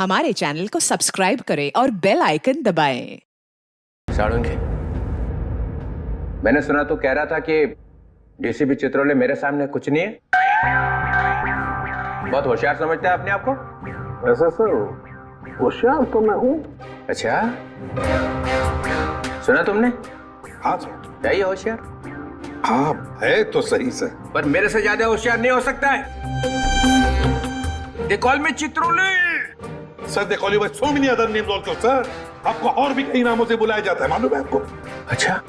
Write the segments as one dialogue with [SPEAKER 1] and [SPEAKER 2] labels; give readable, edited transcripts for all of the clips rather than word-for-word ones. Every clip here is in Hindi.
[SPEAKER 1] हमारे चैनल को सब्सक्राइब करें और बेल आइकन दबाएं।
[SPEAKER 2] साळुंखे, मैंने सुना तो कह रहा था कि डीसीपी चित्रोले मेरे सामने कुछ नहीं है। बहुत होशियार समझता है अपने आप को।
[SPEAKER 3] वैसे सर होशियार तो मैं हूँ।
[SPEAKER 2] अच्छा, सुना तुमने?
[SPEAKER 3] हाँ सर।
[SPEAKER 2] क्या ये होशियार?
[SPEAKER 3] हाँ है तो सही सर,
[SPEAKER 2] पर मेरे से ज्यादा होशियार नहीं हो सकता है। They call me चित्रोले।
[SPEAKER 3] Sir they call you by so many other names also sir. आपको और भी कई नामों से बुलाया जाता है, मालूम है आपको?
[SPEAKER 2] अच्छा,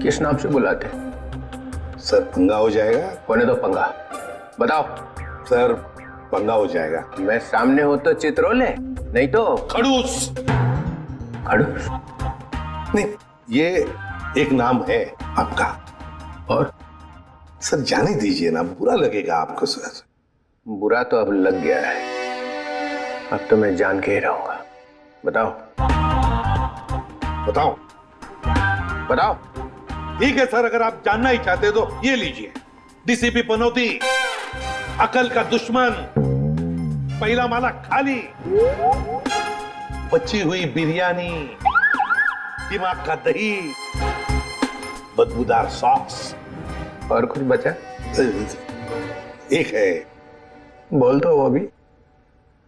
[SPEAKER 2] किस नाम से बुलाते?
[SPEAKER 3] सर पंगा हो जाएगा।
[SPEAKER 2] होने दो पंगा, बताओ।
[SPEAKER 3] सर पंगा हो जाएगा।
[SPEAKER 2] मैं सामने हो तो चित्रोले, नहीं तो
[SPEAKER 3] खड़ूस।
[SPEAKER 2] खड़ूस?
[SPEAKER 3] नहीं, ये एक नाम है आपका।
[SPEAKER 2] और
[SPEAKER 3] सर जाने दीजिए ना, बुरा लगेगा आपको सर।
[SPEAKER 2] बुरा तो अब लग गया है, अब तो मैं जान के ही रहूंगा। बताओ
[SPEAKER 3] बताओ।
[SPEAKER 2] बताओ।
[SPEAKER 3] ठीक है सर, अगर आप जानना ही चाहते तो ये लीजिए। डीसीपी पनौती, अकल का दुश्मन, पहला माला खाली, बची हुई बिरयानी, दिमाग का दही, बदबूदार सॉक्स।
[SPEAKER 2] और कुछ बचा?
[SPEAKER 3] एक है।
[SPEAKER 2] बोल तो वो भी।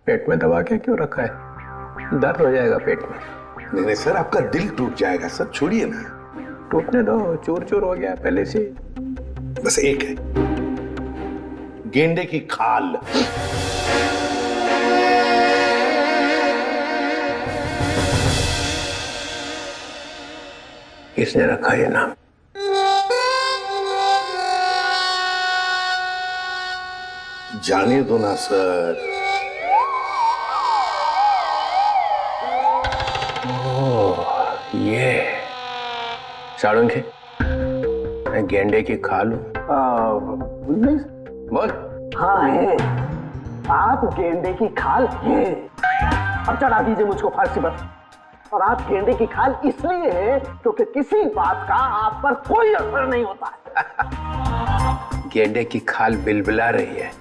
[SPEAKER 2] पेट में दबा के क्यों रखा है? दर्द हो जाएगा पेट में।
[SPEAKER 3] नहीं नहीं सर, आपका दिल टूट जाएगा सर, छोड़िए ना।
[SPEAKER 2] टूटने दो, चूर चूर हो गया पहले से।
[SPEAKER 3] बस एक है, गेंडे की खाल।
[SPEAKER 2] किसने रखा ये नाम?
[SPEAKER 3] जाने दो ना सर।
[SPEAKER 2] ये साळुंखे, मैं गेंडे की खाल हूं। बोल।
[SPEAKER 4] हाँ है, आप गेंडे की खाल हैं। अब चढ़ा दीजिए मुझको फांसी पर। और आप गेंडे की खाल इसलिए है क्योंकि किसी बात का आप पर कोई असर नहीं होता है।
[SPEAKER 2] गेंडे की खाल बिलबिला रही है।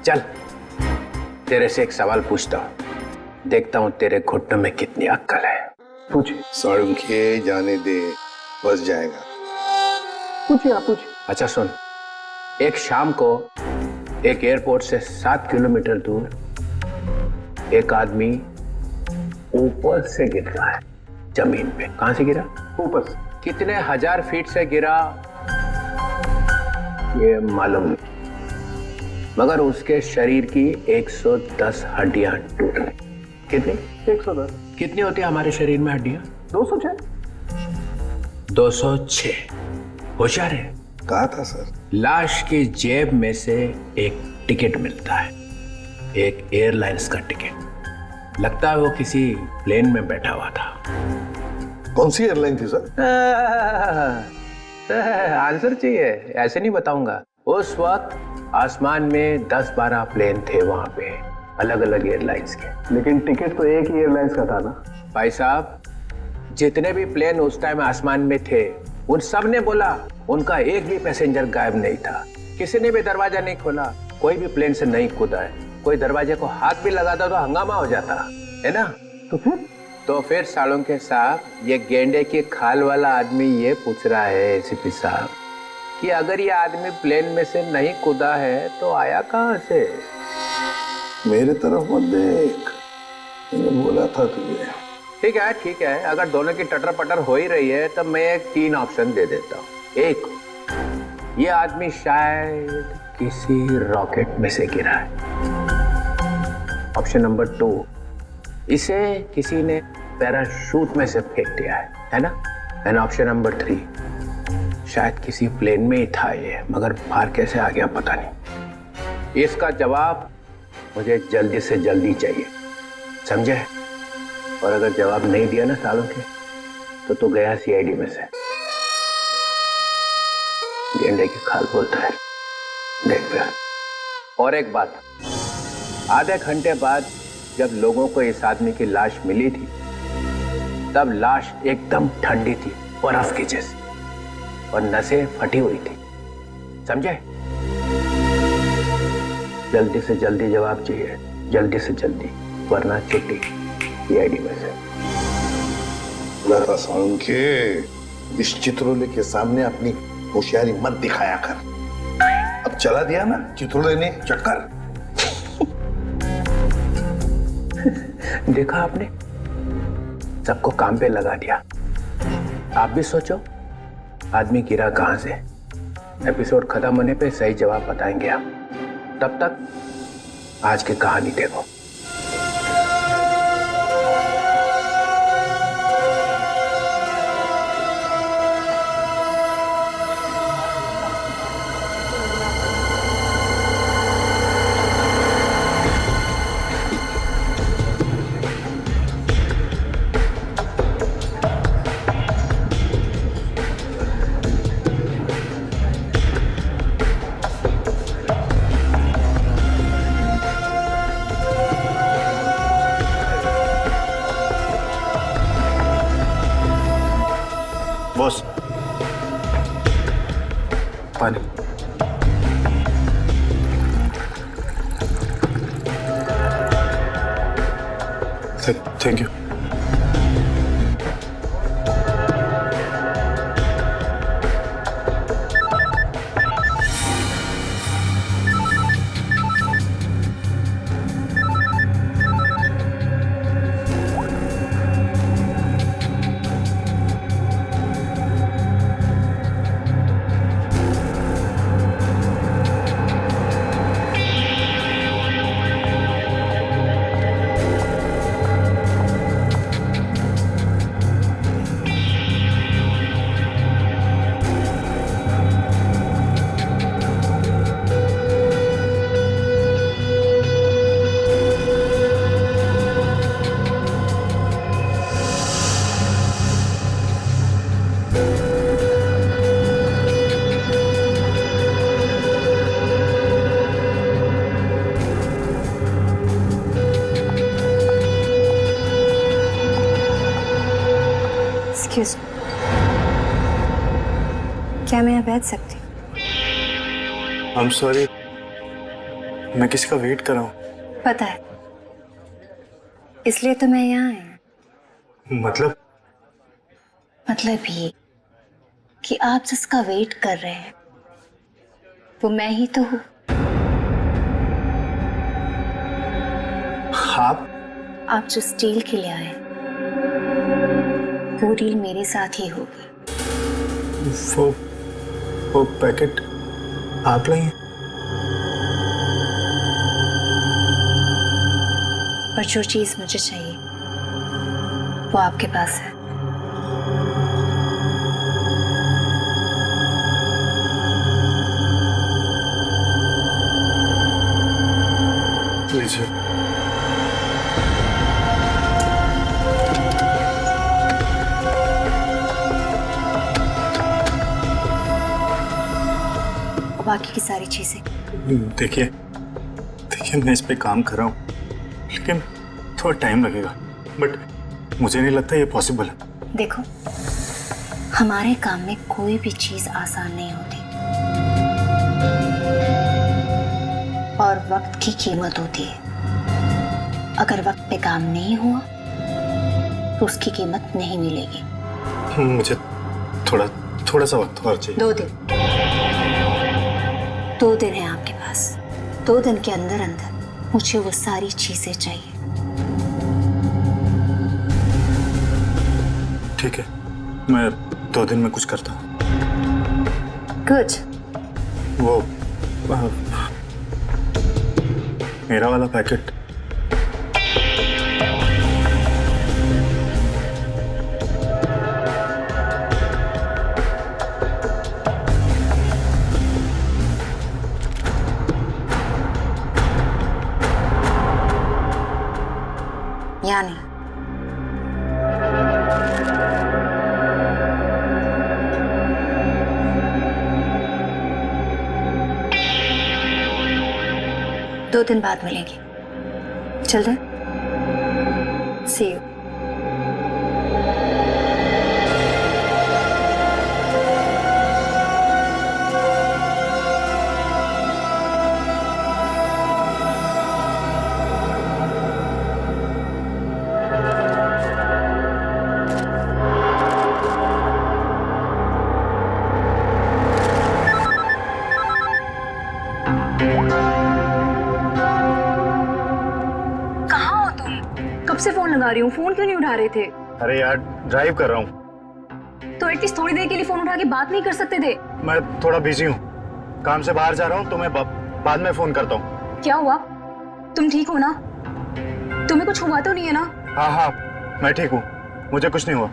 [SPEAKER 2] चल, तेरे से एक सवाल पूछता हूं, देखता हूं तेरे घुटनों में कितनी अक्ल है।
[SPEAKER 4] पूछिए।
[SPEAKER 3] साळुंखे जाने दे, बस जाएगा।
[SPEAKER 4] पूछिए, आप पूछिए।
[SPEAKER 2] अच्छा सुन, एक शाम को एक एयरपोर्ट से 7 किलोमीटर दूर एक आदमी ऊपर से गिर रहा है जमीन पे। कहां से गिरा?
[SPEAKER 4] ऊपर से।
[SPEAKER 2] कितने हजार फीट से गिरा ये मालूम नहीं, मगर उसके शरीर की 110 हड्डियां टूट गई। कितनी?
[SPEAKER 4] 110।
[SPEAKER 2] कितनी होती है हमारे शरीर में हड्डियां?
[SPEAKER 4] 206।
[SPEAKER 2] 206। होशियार है।
[SPEAKER 3] कहा था सर।
[SPEAKER 2] लाश की जेब में से एक टिकट मिलता है, एक एयरलाइंस का टिकट। लगता है वो किसी प्लेन में बैठा हुआ था।
[SPEAKER 3] कौन सी एयरलाइन थी सर?
[SPEAKER 2] आंसर चाहिए? ऐसे नहीं बताऊंगा। उस वक्त आसमान में 10-12 प्लेन थे वहां पे, अलग अलग एयरलाइंस के।
[SPEAKER 4] लेकिन टिकट तो एक ही एयरलाइंस का था ना
[SPEAKER 2] भाई साहब, जितने भी प्लेन उस टाइम आसमान में थे उन सब ने बोला उनका एक भी पैसेंजर गायब नहीं था। किसी ने भी दरवाजा नहीं खोला, कोई भी प्लेन से नहीं कूदा है। कोई दरवाजे को हाथ भी लगाता तो हंगामा हो जाता है ना। तो फिर साळुंखे साहब, ये गेंडे की खाल वाला आदमी ये पूछ रहा है एसीपी साहब कि अगर ये आदमी प्लेन में से नहीं कूदा है तो आया कहां से?
[SPEAKER 3] मेरे तरफ मत देख, मैंने बोला था तुझे।
[SPEAKER 2] ठीक है, अगर दोनों की टटर पटर हो ही रही है तो मैं एक 3 ऑप्शन दे देता हूँ। एक, ये आदमी शायद किसी रॉकेट में से गिरा है। ऑप्शन नंबर 2, इसे किसी ने पैराशूट में से फेंक दिया है ना। एंड ऑप्शन नंबर 3, शायद किसी प्लेन में ही था ये, मगर बाहर कैसे आ गया पता नहीं। इसका जवाब मुझे जल्दी से जल्दी चाहिए, समझे? और अगर जवाब नहीं दिया ना साळुंखे तो गया सीआईडी में से। गेंडे की खाल बोलता है, देख फिर। और एक बात, आधे घंटे बाद जब लोगों को इस आदमी की लाश मिली थी तब लाश एकदम ठंडी थी, बर्फ की जैसी, और नसें फटी हुई थी, समझे? जल्दी से जल्दी जवाब चाहिए, जल्दी से जल्दी, वरना छुट्टी सीआईडी में से।
[SPEAKER 5] लता सांके, इस चित्रोले के सामने अपनी होशियारी मत दिखाया कर। अब चला दिया ना चित्रोले ने चक्कर।
[SPEAKER 2] देखा आपने, सबको काम पे लगा दिया। आप भी सोचो, आदमी गिरा कहां से। एपिसोड खत्म होने पे सही जवाब बताएंगे हम। तब तक आज की कहानी देखो।
[SPEAKER 5] बॉस, पानी। Thank you.
[SPEAKER 6] एक्सक्यूज मी, क्या मैं यहाँ बैठ सकती हूँ?
[SPEAKER 7] आई एम सॉरी, मैं किसका वेट कर रहा हूँ?
[SPEAKER 6] पता है, इसलिए तो मैं यहाँ आई हूँ। मतलब ये कि आप जिसका वेट कर रहे हैं वो मैं ही तो हूँ। आप जो स्टील के लिए आए वो डील मेरे साथ ही होगी।
[SPEAKER 7] वो पैकेट आप लाई हैं?
[SPEAKER 6] पर जो चीज मुझे चाहिए वो आपके पास है।
[SPEAKER 7] लीजिए।
[SPEAKER 6] बाकी की सारी चीजें
[SPEAKER 7] देखिए मैं इस पे काम कर रहा हूँ, लेकिन थोड़ा टाइम लगेगा, बट मुझे नहीं लगता ये पॉसिबल है।
[SPEAKER 6] देखो, हमारे काम में कोई भी चीज आसान नहीं होती और वक्त की कीमत होती है। अगर वक्त पे काम नहीं हुआ तो उसकी कीमत नहीं मिलेगी।
[SPEAKER 7] मुझे थोड़ा सा वक्त और चाहिए।
[SPEAKER 6] 2 दिन। 2 दिन है आपके पास। 2 दिन के अंदर मुझे वो सारी चीजें चाहिए।
[SPEAKER 7] ठीक है, मैं 2 दिन में कुछ करता हूँ।
[SPEAKER 6] गुड।
[SPEAKER 7] वो मेरा वाला पैकेट
[SPEAKER 6] यानी दो दिन बाद मिलेंगे। चल दे। सी यू।
[SPEAKER 8] से फोन लगा रही हूँ, फोन क्यों नहीं उठा रहे थे?
[SPEAKER 7] अरे यार ड्राइव कर रहा हूँ।
[SPEAKER 8] तो एटलीस्ट थोड़ी देर के लिए फोन उठा के बात नहीं कर सकते थे?
[SPEAKER 7] मैं थोड़ा बिजी हूँ, काम से बाहर जा रहा हूँ, तो मैं बाद में फोन करता हूँ।
[SPEAKER 8] क्या हुआ? तुम ठीक हो ना? तुम्हें कुछ हुआ तो नहीं है ना?
[SPEAKER 7] हाँ हाँ मैं ठीक हूँ, मुझे कुछ नहीं हुआ।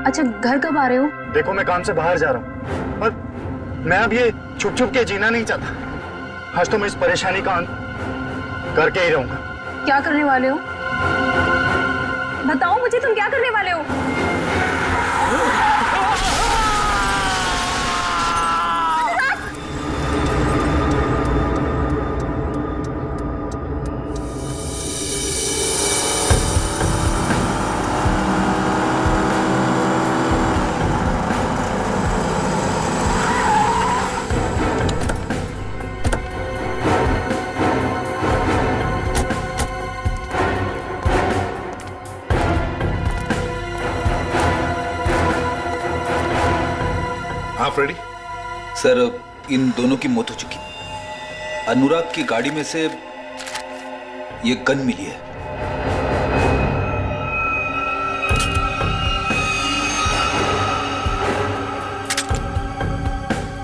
[SPEAKER 8] अच्छा, घर कब आ रहे हो?
[SPEAKER 7] देखो मैं काम से बाहर जा रहा हूँ और मैं अब ये छुप छुप के जीना नहीं चाहता। आज तो मैं इस परेशानी का अंत करके ही रहूंगा।
[SPEAKER 8] क्या करने वाले हो? बताओ मुझे, तुम क्या करने वाले हो?
[SPEAKER 5] हाँ फ्रेडी।
[SPEAKER 9] सर, इन दोनों की मौत हो चुकी। अनुराग की गाड़ी में से ये गन मिली है।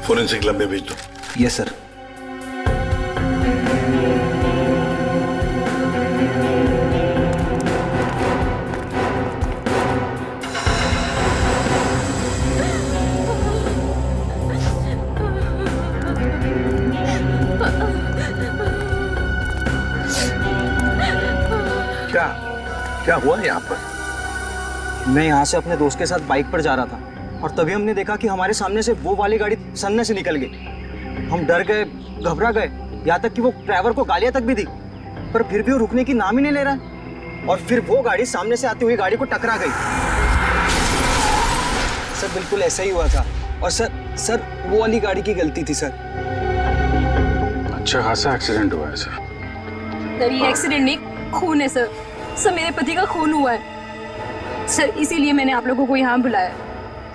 [SPEAKER 5] फोरेंसिक लैब में भेज दो।
[SPEAKER 9] Yes sir.
[SPEAKER 5] क्या क्या हुआ यहाँ पर?
[SPEAKER 10] मैं यहाँ से अपने दोस्त के साथ बाइक पर जा रहा था और तभी हमने देखा कि हमारे सामने से वो वाली गाड़ी सन्ने से निकल गई। हम डर गए, घबरा गए, यहाँ तक कि वो ड्राइवर को गालियाँ तक भी दी, पर फिर भी वो रुकने की नाम ही नहीं ले रहा। और फिर वो गाड़ी सामने से आती हुई गाड़ी को टकरा गई। सर बिल्कुल ऐसा ही हुआ था। और सर वो वाली गाड़ी की गलती थी सर।
[SPEAKER 3] अच्छा खासा एक्सीडेंट हुआ है सर।
[SPEAKER 8] सर ये एक्सीडेंट नहीं, खून है सर। सर मेरे पति का खून हुआ है सर, इसीलिए मैंने आप लोगों को यहाँ बुलाया।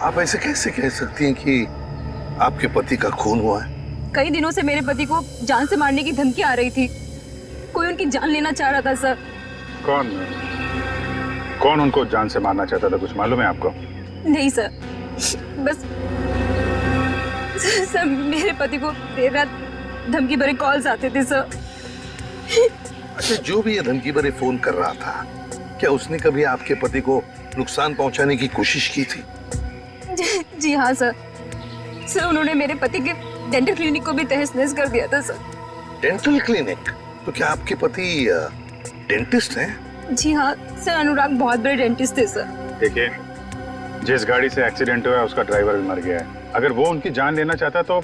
[SPEAKER 5] आप ऐसे कैसे कह सकती हैं कि आपके पति का खून हुआ है?
[SPEAKER 8] कई दिनों से मेरे पति को जान से मारने की धमकी आ रही थी। कोई उनकी जान लेना चाह रहा था सर।
[SPEAKER 3] कौन उनको जान से मारना चाहता था, कुछ मालूम है आपको?
[SPEAKER 8] नहीं सर, बस सर मेरे पति को देर रात धमकी भरे कॉल्स आते थे सर।
[SPEAKER 5] अच्छा, जो भी ये धमकी भरे फोन कर रहा था, क्या उसने कभी आपके पति को नुकसान पहुंचाने की कोशिश की थी?
[SPEAKER 8] जी हाँ सर। सर उन्होंने मेरे पति के डेंटल क्लिनिक को भी तहस-नहस कर दिया था सर।
[SPEAKER 5] Dental clinic? तो क्या आपके पति डेंटिस्ट हैं?
[SPEAKER 8] जी हाँ सर, अनुराग बहुत बड़े डेंटिस्ट थे सर।
[SPEAKER 3] देखिए, जिस गाड़ी से एक्सीडेंट हुआ है उसका ड्राइवर भी मर गया है। अगर वो उनकी जान लेना चाहता तो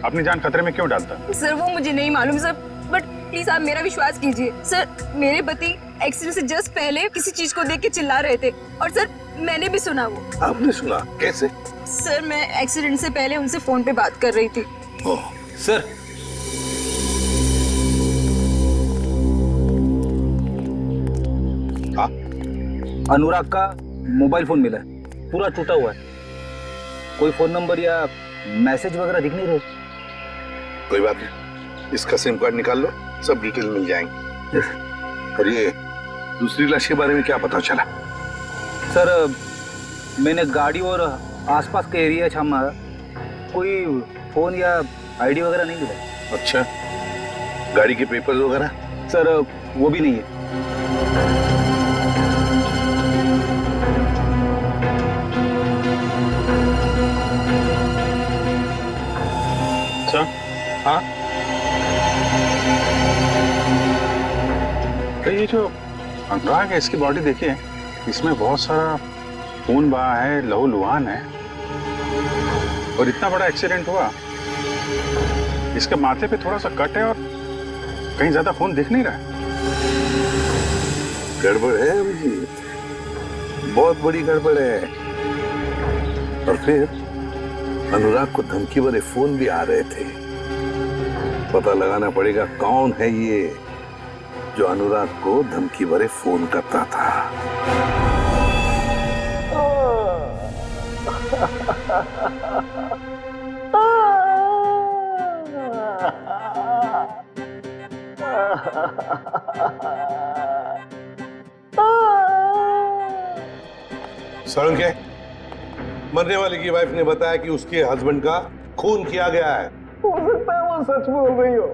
[SPEAKER 3] अपनी जान खतरे में क्यों डालता?
[SPEAKER 8] सर वो मुझे नहीं मालूम सर, बट प्लीज आप मेरा विश्वास कीजिए सर। मेरे पति एक्सीडेंट से जस्ट पहले किसी चीज को देख के चिल्ला रहे थे और सर मैंने भी सुना वो।
[SPEAKER 5] आपने सुना? कैसे?
[SPEAKER 8] सर मैं एक्सीडेंट से पहले उनसे फोन पे बात कर रही थी।
[SPEAKER 5] ओह,
[SPEAKER 9] सर,
[SPEAKER 10] अनुराग का मोबाइल फोन मिला है, पूरा टूटा हुआ है। कोई फोन नंबर या मैसेज वगैरह दिख नहीं रहे।
[SPEAKER 5] कोई बात नहीं, इसका सिम कार्ड निकाल लो, सब डिटेल मिल जाएंगे। और ये दूसरी लाश के बारे में क्या पता चला?
[SPEAKER 10] सर मैंने गाड़ी और आसपास के एरिया छान मारा, कोई फोन या आईडी वगैरह नहीं मिला।
[SPEAKER 5] अच्छा, गाड़ी के पेपर्स वगैरह?
[SPEAKER 10] सर वो भी नहीं है।
[SPEAKER 3] सर,
[SPEAKER 5] हाँ,
[SPEAKER 3] तो ये जो अनुराग है, इसकी बॉडी देखिए, इसमें बहुत सारा खून बहा है, लहू लुहान है, और इतना बड़ा एक्सीडेंट हुआ। इसके माथे पे थोड़ा सा कट है और कहीं ज्यादा खून दिख नहीं रहा है।
[SPEAKER 5] गड़बड़ है अभिजीत, बहुत बड़ी गड़बड़ है। और फिर अनुराग को धमकी भरे फोन भी आ रहे थे। पता लगाना पड़ेगा कौन है ये जो अनुराग को धमकी भरे फोन करता था। साळुंखे, मरने वाले की वाइफ ने बताया कि उसके हस्बैंड का खून किया गया है।
[SPEAKER 4] हो सकता है वो सच बोल रही हो,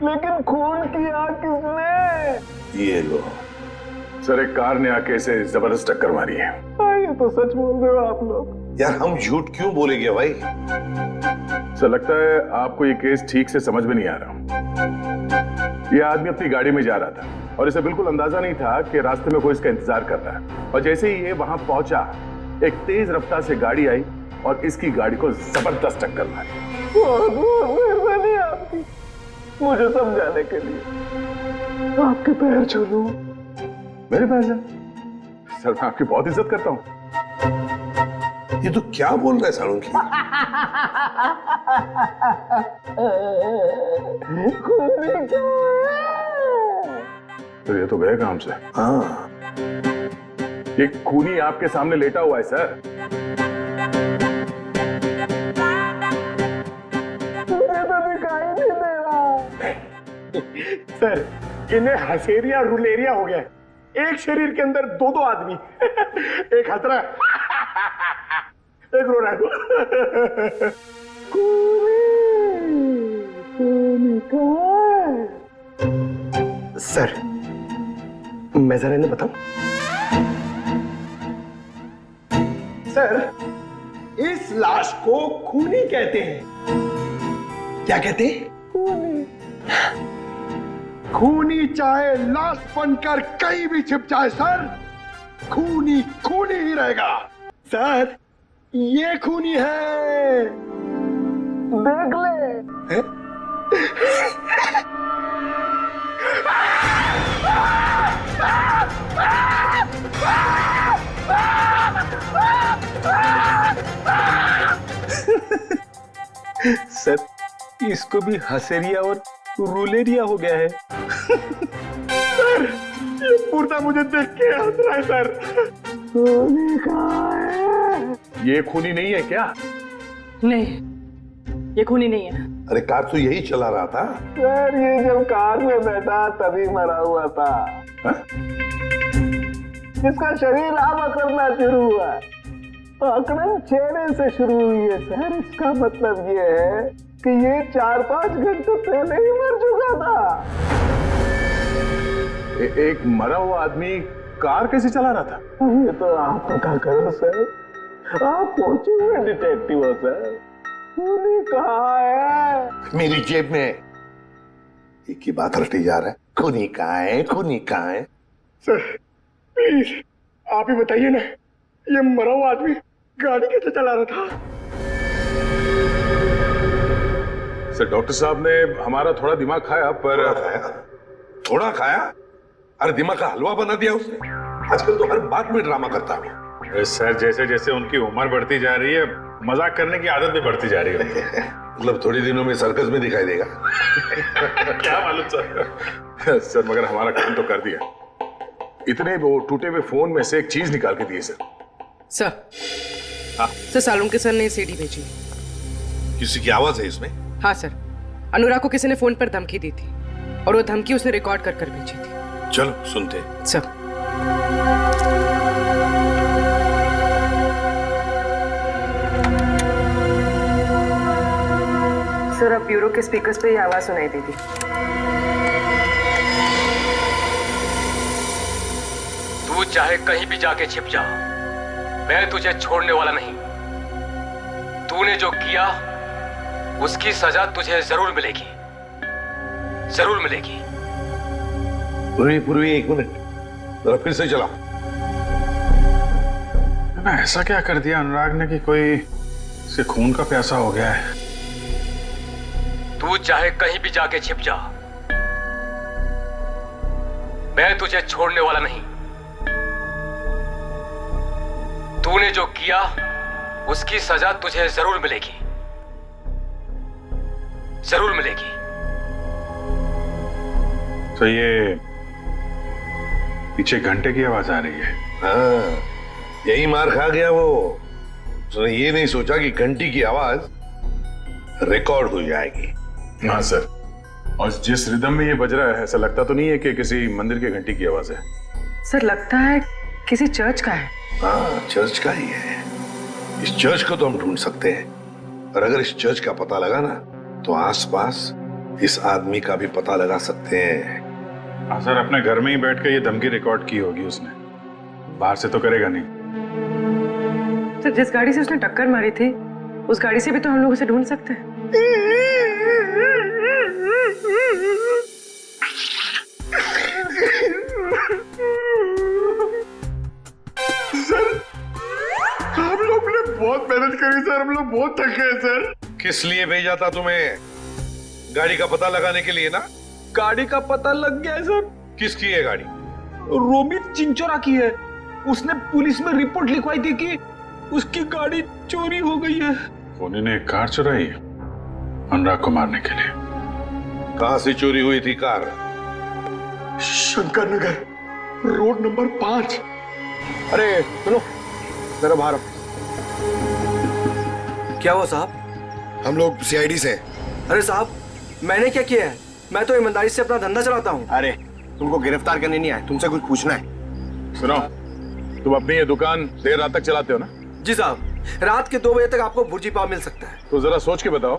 [SPEAKER 4] लेकिन खून किया किसने?
[SPEAKER 5] ये लो।
[SPEAKER 3] सर, एक कार ने आके इसे जबरदस्त टक्कर मारी है।
[SPEAKER 4] ये तो सच बोल रहे हो आप लोग।
[SPEAKER 5] यार हम झूठ क्यों बोलेंगे भाई?
[SPEAKER 3] सर, लगता है आपको ये केस ठीक से समझ में नहीं आ रहा। ये आदमी अपनी गाड़ी में जा रहा था और इसे बिल्कुल अंदाजा नहीं था कि रास्ते में कोई इसका इंतजार कर रहा है, और जैसे ही ये वहां पहुंचा एक तेज रफ्तार से गाड़ी आई और इसकी गाड़ी को जबरदस्त टक्कर मारी।
[SPEAKER 4] बहुत बहुत मेहरबानी आपकी मुझे समझाने के लिए। आपके पैर छू लूं?
[SPEAKER 3] मेरे पैर से? सर, मैं आपकी बहुत इज्जत करता हूँ।
[SPEAKER 5] ये तो क्या बोल रहा है साळुंखे?
[SPEAKER 3] तो ये तो गए काम से।
[SPEAKER 5] हाँ,
[SPEAKER 3] ये खूनी आपके सामने लेटा हुआ है सर।
[SPEAKER 4] मुझे तो दिखाई नहीं दे रहा। सर, इन्हें हसेरिया रुलेरिया हो गया है। एक शरीर के अंदर दो दो आदमी, एक हंस रहा है, एक रो रहा है। सर, मैं जरा इन्हें बताऊं? सर, इस लाश को खूनी कहते हैं। क्या कहते हैं? खूनी। खूनी चाहे लाश बनकर कहीं भी छिप जाए सर, खूनी खूनी ही रहेगा। सर, ये खूनी है, देख ले। सर, इसको भी हसेरिया और रूलेरिया हो गया है। सर, ये मुर्दा मुझे देख के हंस रहा है सर। खूनी कहाँ है?
[SPEAKER 3] ये खूनी नहीं है क्या?
[SPEAKER 11] नहीं, ये खूनी नहीं है।
[SPEAKER 5] अरे कार तो यही चला रहा था।
[SPEAKER 4] सर, ये जब कार में बैठा तभी मरा हुआ था।
[SPEAKER 3] हा?
[SPEAKER 4] इसका शरीर अब अकड़ना शुरू हुआ। अकड़न चेहरे से शुरू हुई है सर। इसका मतलब ये है कि ये 4-5 घंटे पहले ही मर चुका था।
[SPEAKER 3] एक मरा हुआ आदमी कार कैसे चला रहा था?
[SPEAKER 4] ये तो आप पता करो सर। आप पहुंचे हुए डिटेक्टिव हो सर। खूनी कहाँ है?
[SPEAKER 5] मेरी जेब में। एक ही बात रटी जा रहा है, खूनी कहाँ है, खूनी कहाँ है?
[SPEAKER 4] सर, प्लीज आप ही बताइए ना, ये मरा हुआ आदमी गाड़ी कैसे चला रहा था?
[SPEAKER 3] सर, डॉक्टर साहब ने हमारा थोड़ा दिमाग खाया, पर
[SPEAKER 5] थोड़ा खाया? अरे दिमाग का हलवा बना दिया उसने। आजकल तो हर बात में ड्रामा करता है।
[SPEAKER 3] सर, जैसे जैसे उनकी उम्र बढ़ती जा रही है, मजाक करने की आदत भी बढ़ती जा रही है।
[SPEAKER 5] मतलब थोड़ी दिनों में सर्कस में दिखाई देगा।
[SPEAKER 3] क्या मालूम सर। सर, मगर हमारा काम तो कर दिया। इतने वो टूटे हुए फोन में से एक चीज निकाल के दिए सर।
[SPEAKER 11] सर,
[SPEAKER 3] हाँ
[SPEAKER 11] सर, सालुंखे सर ने सीडी भेजी।
[SPEAKER 5] किसी की आवाज है इसमें?
[SPEAKER 11] हाँ सर, अनुराग को किसी ने फोन पर धमकी दी थी और वो धमकी उसने रिकॉर्ड कर कर भेजी थी।
[SPEAKER 5] चलो सुनते हैं।
[SPEAKER 11] सर, सर, अब ब्यूरो के स्पीकर्स पे ये आवाज सुनाई देगी।
[SPEAKER 12] तू चाहे कहीं भी जाके छिप जा, मैं तुझे छोड़ने वाला नहीं। तूने जो किया उसकी सजा तुझे जरूर मिलेगी, जरूर मिलेगी।
[SPEAKER 5] पूर्वी 1 मिनट, जरा फिर से चला।
[SPEAKER 3] ऐसा क्या कर दिया अनुराग ने कि कोई इसे खून का प्यासा हो गया है?
[SPEAKER 12] तू चाहे कहीं भी जाके छिप जा, मैं तुझे छोड़ने वाला नहीं। तूने जो किया उसकी सजा तुझे जरूर मिलेगी, जरूर मिलेगी।
[SPEAKER 3] तो ये पीछे घंटे की आवाज आ रही है।
[SPEAKER 5] हाँ, यही मार खा गया वो। उसने ये नहीं सोचा कि घंटी की आवाज रिकॉर्ड हो जाएगी।
[SPEAKER 3] हाँ सर, और जिस रिदम में ये बज रहा है, ऐसा लगता तो नहीं है कि किसी मंदिर की घंटी की आवाज है।
[SPEAKER 11] सर, लगता है किसी चर्च का है।
[SPEAKER 5] हाँ, चर्च का ही है। इस चर्च को तो हम ढूंढ सकते हैं, और अगर इस चर्च का पता लगा ना तो आसपास इस आदमी का भी पता लगा सकते हैं।
[SPEAKER 3] हाँ सर, अपने घर में ही बैठ के ये धमकी रिकॉर्ड की होगी उसने, बाहर से तो करेगा नहीं।
[SPEAKER 11] सर जिस गाड़ी से उसने टक्कर मारी थी उस गाड़ी से भी तो हम लोग उसे ढूंढ सकते हैं।
[SPEAKER 5] हम लोग ने बहुत मेहनत करी सर, हम लोग बहुत थके हैं सर। किस लिए भेजा था तुम्हें? गाड़ी का पता लगाने के लिए ना?
[SPEAKER 10] गाड़ी का पता लग गया है सर।
[SPEAKER 5] किसकी है गाड़ी?
[SPEAKER 10] रोमित चिंचोरा की है। उसने पुलिस में रिपोर्ट लिखवाई थी कि उसकी गाड़ी चोरी हो गई है।
[SPEAKER 3] खूनी ने एक कार चुराई है अनुराग को मारने के लिए।
[SPEAKER 5] कहां से चोरी हुई थी car?
[SPEAKER 4] Shankar Nagar road number 5।
[SPEAKER 10] अरे सुनो, जरा बाहर। क्या हुआ साहब?
[SPEAKER 13] हम लोग सीआईडी से।
[SPEAKER 10] अरे साहब, मैंने क्या किया है? मैं तो ईमानदारी से अपना धंधा चलाता हूँ।
[SPEAKER 13] अरे तुमको गिरफ्तार करने नहीं आए, तुमसे कुछ पूछना है।
[SPEAKER 3] सुनो, तुम अपनी ये दुकान देर रात तक चलाते हो ना?
[SPEAKER 10] जी साहब, रात के 2 बजे तक आपको भुर्जी पाव मिल सकता है।
[SPEAKER 3] तो जरा सोच के बताओ,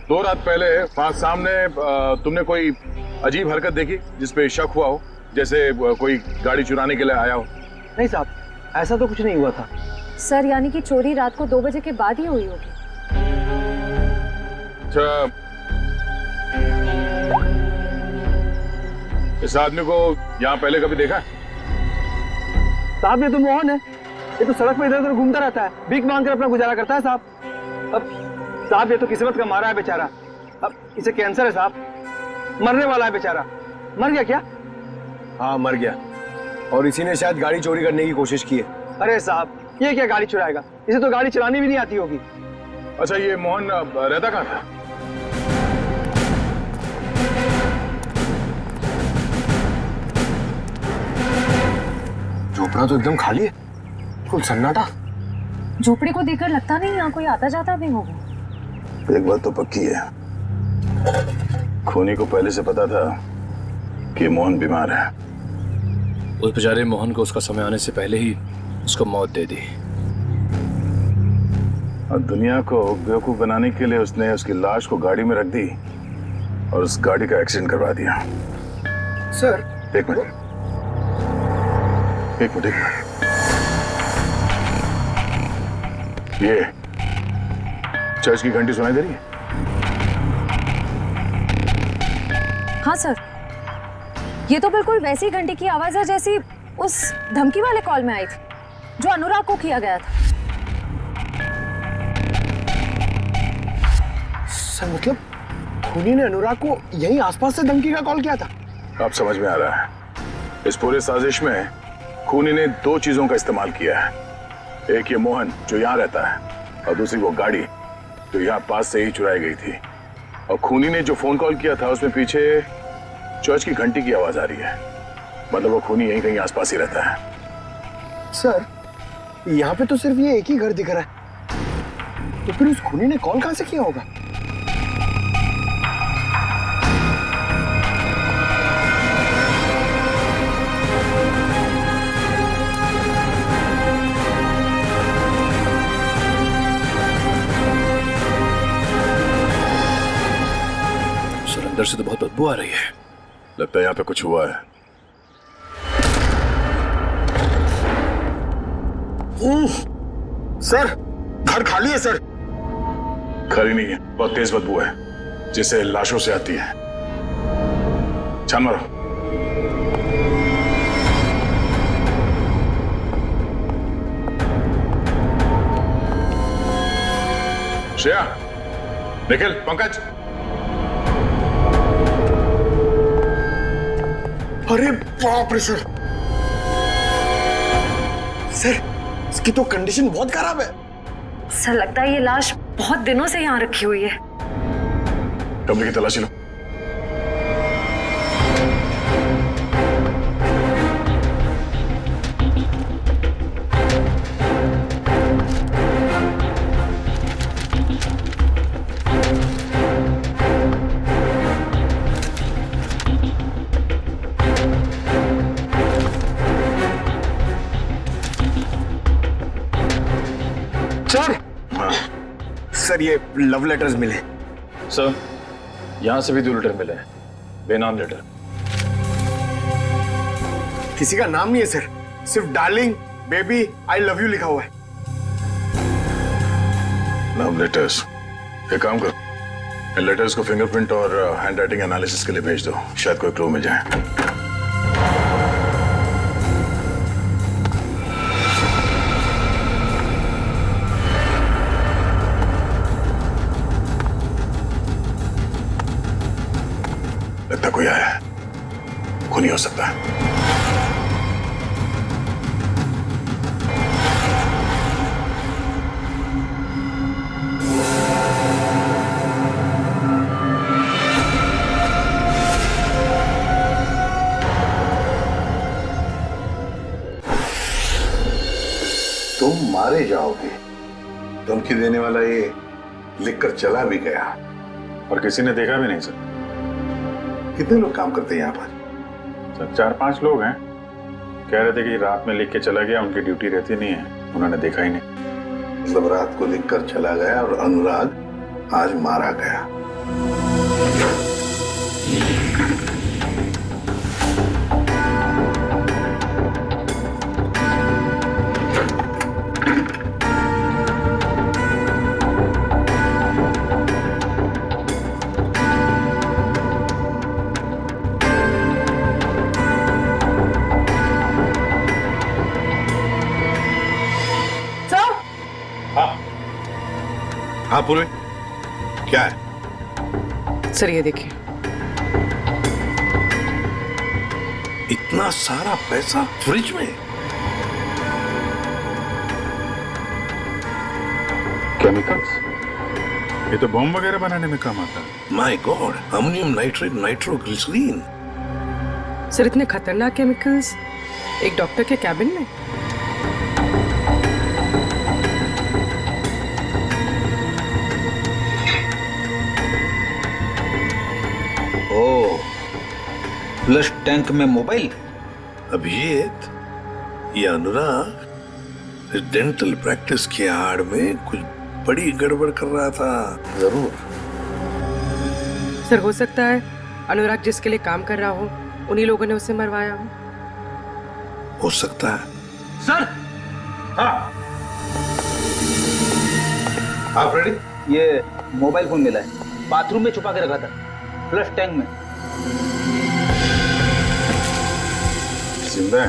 [SPEAKER 3] 2 रात पहले वहां सामने तुमने कोई अजीब हरकत देखी जिसपे शक हुआ हो, जैसे कोई गाड़ी चुराने के लिए आया हो?
[SPEAKER 10] नहीं साहब, ऐसा तो कुछ नहीं हुआ था।
[SPEAKER 8] सर यानी कि चोरी रात को 2 बजे के बाद ही हुई होगी।
[SPEAKER 3] अच्छा, इस आदमी को यहाँ पहले कभी देखा?
[SPEAKER 10] साहब ये तो मोहन है, ये तो सड़क पे इधर उधर घूमता रहता है, भीख मांग कर अपना गुजारा करता है साहब। अब साहब ये तो किस्मत का मारा है बेचारा। अब इसे कैंसर है साहब, मरने वाला है बेचारा। मर गया क्या?
[SPEAKER 13] हाँ मर गया, और इसी ने शायद गाड़ी चोरी करने की कोशिश की है।
[SPEAKER 10] अरे साहब, ये क्या गाड़ी चुराएगा? इसे तो गाड़ी चलानी भी नहीं आती होगी।
[SPEAKER 3] अच्छा, ये मोहन रहता कहाँ था?
[SPEAKER 13] झोपड़ा तो एकदम खाली है, कुल सन्नाटा।
[SPEAKER 8] झोपड़ी को देखकर लगता नहीं यहाँ कोई आता जाता भी होगा।
[SPEAKER 3] एक बात तो पक्की है, खूनी को पहले से पता था कि मोहन बीमार है।
[SPEAKER 12] उस बेचारे मोहन को उसका समय आने से पहले ही उसको मौत दे दी।
[SPEAKER 3] और दुनिया को बेवकूफ बनाने के लिए उसने उसकी लाश को गाड़ी में रख दी और उस गाड़ी का एक्सीडेंट करवा दिया।
[SPEAKER 13] सर
[SPEAKER 3] एक मिनट। ये चर्च की घंटी सुनाई दे रही है?
[SPEAKER 8] हाँ सर, ये तो बिल्कुल वैसी घंटी की आवाज है जैसी उस धमकी वाले कॉल में आई थी जो अनुराग को किया गया था।
[SPEAKER 13] सर मतलब खूनी ने अनुराग को यहीं आसपास से धमकी का कॉल किया था?
[SPEAKER 3] अब समझ में आ रहा है। इस पूरे साजिश में खूनी ने 2 चीजों का इस्तेमाल किया है। एक ये मोहन जो यहाँ रहता है, और दूसरी वो गाड़ी जो यहाँ पास से ही चुराई गई थी। और खूनी ने जो फोन कॉल किया था उसमें पीछे चर्च की घंटी की आवाज आ रही है। मतलब वो खूनी यहीं कहीं आसपास ही रहता है।
[SPEAKER 13] सर यहाँ पे तो सिर्फ ये एक ही घर दिख रहा है, तो फिर उस खूनी ने कॉल कहां से किया होगा?
[SPEAKER 12] अंदर से तो बहुत बदबू आ रही है।
[SPEAKER 3] लगता है यहाँ पे कुछ हुआ है।
[SPEAKER 13] सर घर खाली है सर।
[SPEAKER 3] खाली नहीं है, बहुत तेज बदबू है जिससे लाशों से आती है। छान मारो। श्रेया, निखिल, पंकज।
[SPEAKER 13] अरे बाप रे सर, सर इसकी तो कंडीशन बहुत खराब है।
[SPEAKER 8] सर लगता है ये लाश बहुत दिनों से यहाँ रखी हुई है।
[SPEAKER 3] कमरे की तलाशी लो।
[SPEAKER 13] सर ये लव लेटर्स मिले।
[SPEAKER 3] सर यहाँ से भी 2 लेटर मिले हैं, बेनाम लेटर।
[SPEAKER 13] किसी का नाम नहीं है सर, सिर्फ darling, baby, I love you लिखा हुआ है।
[SPEAKER 3] Love letters. एक काम करो, इन लेटर्स को फिंगरप्रिंट और हैंड राइटिंग एनालिसिस के लिए भेज दो, शायद कोई क्लू मिल जाए। लगता कोई आया है, खूनी हो सकता है।
[SPEAKER 5] तुम मारे जाओगे। धमकी देने वाला ये लिखकर चला भी गया
[SPEAKER 3] और किसी ने देखा भी नहीं सर।
[SPEAKER 5] कितने लोग काम करते हैं यहाँ पर?
[SPEAKER 3] सर 4-5 लोग हैं, कह रहे थे कि रात में लिख के चला गया, उनकी ड्यूटी रहती नहीं है, उन्होंने देखा ही नहीं।
[SPEAKER 5] मतलब रात को लिखकर चला गया और अनुराग आज मारा गया। हाँ पूरे, क्या है?
[SPEAKER 11] सर ये देखिए।
[SPEAKER 5] इतना सारा पैसा फ्रिज में?
[SPEAKER 3] केमिकल्स? ये तो बॉम्ब वगैरह बनाने में काम आता है।
[SPEAKER 5] My God, ammonium nitrate, nitroglycerin.
[SPEAKER 11] Sir इतने खतरनाक केमिकल्स एक डॉक्टर के कैबिन में?
[SPEAKER 9] फ्लश टैंक में मोबाइल।
[SPEAKER 5] अभिजीत, ये अनुराग डेंटल प्रैक्टिस की आड़ में कुछ बड़ी गड़बड़ कर रहा था जरूर।
[SPEAKER 11] सर हो सकता है अनुराग जिसके लिए काम कर रहा हो उन्हीं लोगों ने उसे मरवाया
[SPEAKER 5] हो सकता है।
[SPEAKER 10] सर
[SPEAKER 5] हाँ आप रेडी?
[SPEAKER 10] ये मोबाइल फोन मिला है, बाथरूम में छुपा के रखा था, फ्लश टैंक में।
[SPEAKER 3] जिंदा है?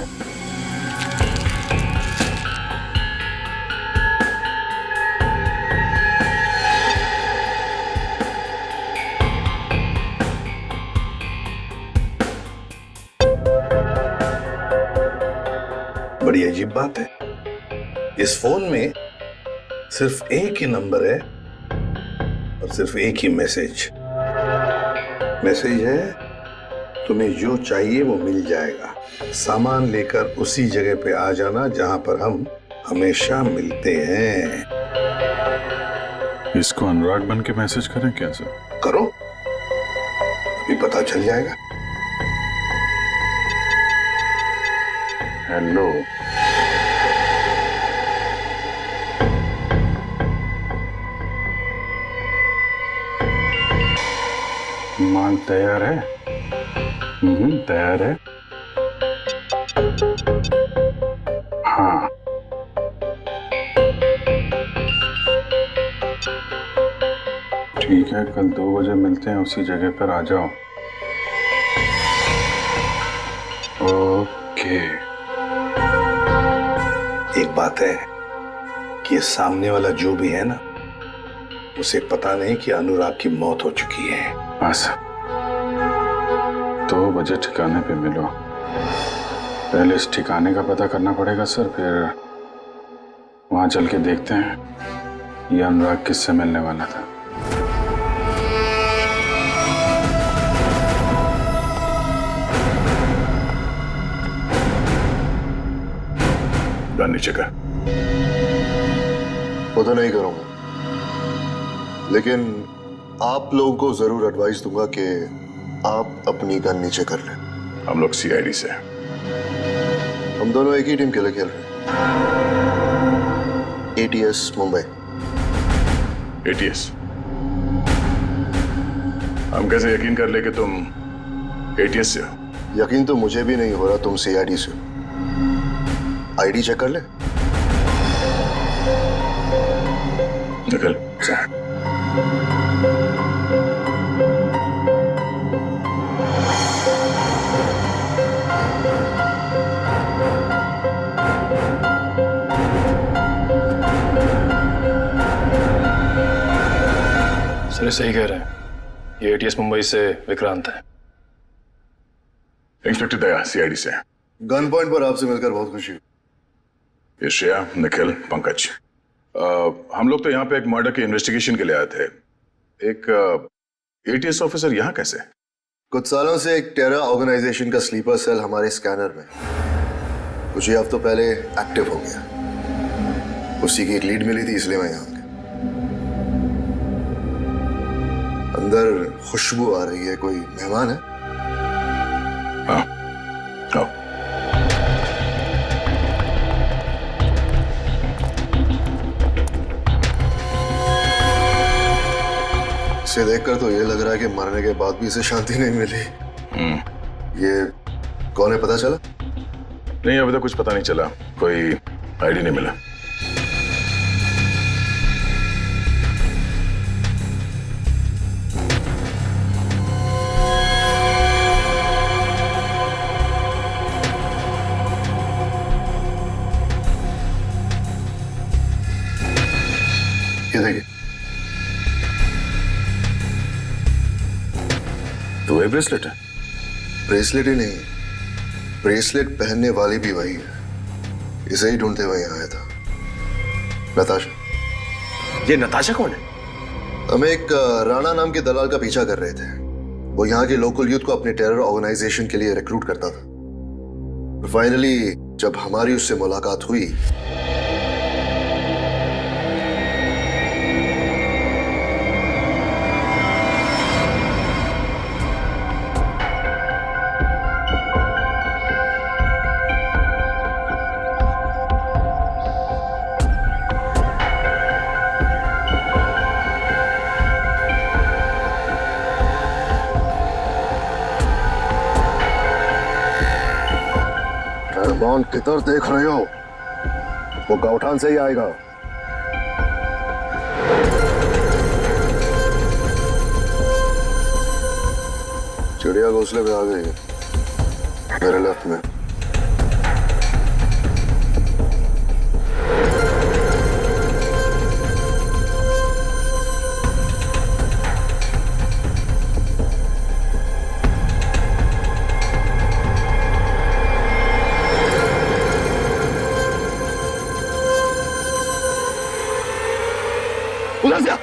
[SPEAKER 5] बड़ी अजीब बात है, इस फोन में सिर्फ एक ही नंबर है और सिर्फ एक ही मैसेज है, तुम्हें जो चाहिए वो मिल जाएगा, सामान लेकर उसी जगह पे आ जाना जहां पर हम हमेशा मिलते हैं।
[SPEAKER 3] इसको अनुराग बन के मैसेज करें क्या सर?
[SPEAKER 5] करो, अभी पता चल जाएगा।
[SPEAKER 3] हेलो, माल तैयार है? तैयार है। हाँ ठीक है, कल 2 बजे मिलते हैं, उसी जगह पर आ जाओ। ओके।
[SPEAKER 5] एक बात है कि सामने वाला जो भी है ना, उसे पता नहीं कि अनुराग की मौत हो चुकी है।
[SPEAKER 3] बस 2 बजे ठिकाने पे मिलो। पहले इस ठिकाने का पता करना पड़ेगा सर, फिर वहां चल के देखते हैं ये अनुराग किससे मिलने वाला था।
[SPEAKER 5] नीचे कर।
[SPEAKER 14] वो तो नहीं करूंगा, लेकिन आप लोगों को जरूर एडवाइस दूंगा कि आप अपनी गन नीचे कर लें।
[SPEAKER 3] हम लोग सीआईडी से हैं।
[SPEAKER 14] हम दोनों एक ही टीम के लिए खेल रहे हैं, ATS मुंबई।
[SPEAKER 3] एटीएस। हम कैसे यकीन कर ले कि तुम एटीएस से हो?
[SPEAKER 14] यकीन तो मुझे भी नहीं हो रहा तुम सीआईडी से हो। आईडी चेक कर ले।
[SPEAKER 3] निकल।
[SPEAKER 12] सर सही कह रहे हैं, ये एटीएस मुंबई से विक्रांत है।
[SPEAKER 3] इंस्पेक्टर दया, सीआईडी से।
[SPEAKER 14] गन पॉइंट पर आपसे मिलकर बहुत खुशी हुई।
[SPEAKER 3] ये श्रेया, निखिल, पंकज। हम लोग तो यहाँ पे एक मर्डर की इन्वेस्टिगेशन के लिए आए थे। एक एटीएस ऑफिसर यहाँ कैसे?
[SPEAKER 14] कुछ सालों से एक टेरर ऑर्गेनाइजेशन का स्लीपर सेल हमारे स्कैनर में कुछ ही हफ्तों पहले एक्टिव हो गया। उसी की एक लीड मिली थी, इसलिए मैं यहाँ गया। अंदर खुशबू आ रही है, कोई मेहमान है?
[SPEAKER 3] हाँ, आओ।
[SPEAKER 14] इसे देखकर तो ये लग रहा है कि मरने के बाद भी इसे शांति नहीं मिली। ये कौन है, पता चला?
[SPEAKER 3] नहीं, अभी तक कुछ पता नहीं चला, कोई आईडी नहीं मिला।
[SPEAKER 14] ये देखिए,
[SPEAKER 3] तो वही ब्रेसलेट है?
[SPEAKER 14] ब्रेसलेट ही नहीं, ब्रेसलेट पहनने वाली भी वही है। इसे ही ढूंढते हुए यहाँ आया था। नताशा।
[SPEAKER 13] ये नताशा कौन है?
[SPEAKER 14] हम एक राणा नाम के दलाल का पीछा कर रहे थे। वो यहाँ के लोकल यूथ को अपने टेरर ऑर्गेनाइजेशन के लिए रिक्रूट करता था। फाइनली जब हमारी उससे मुलाकात हुई, रहमान किधर देख रहे हो? वो गौठान से ही आएगा। चिड़िया घोंसले पे आ गई है, मेरे लेफ्ट में। उधर से आ।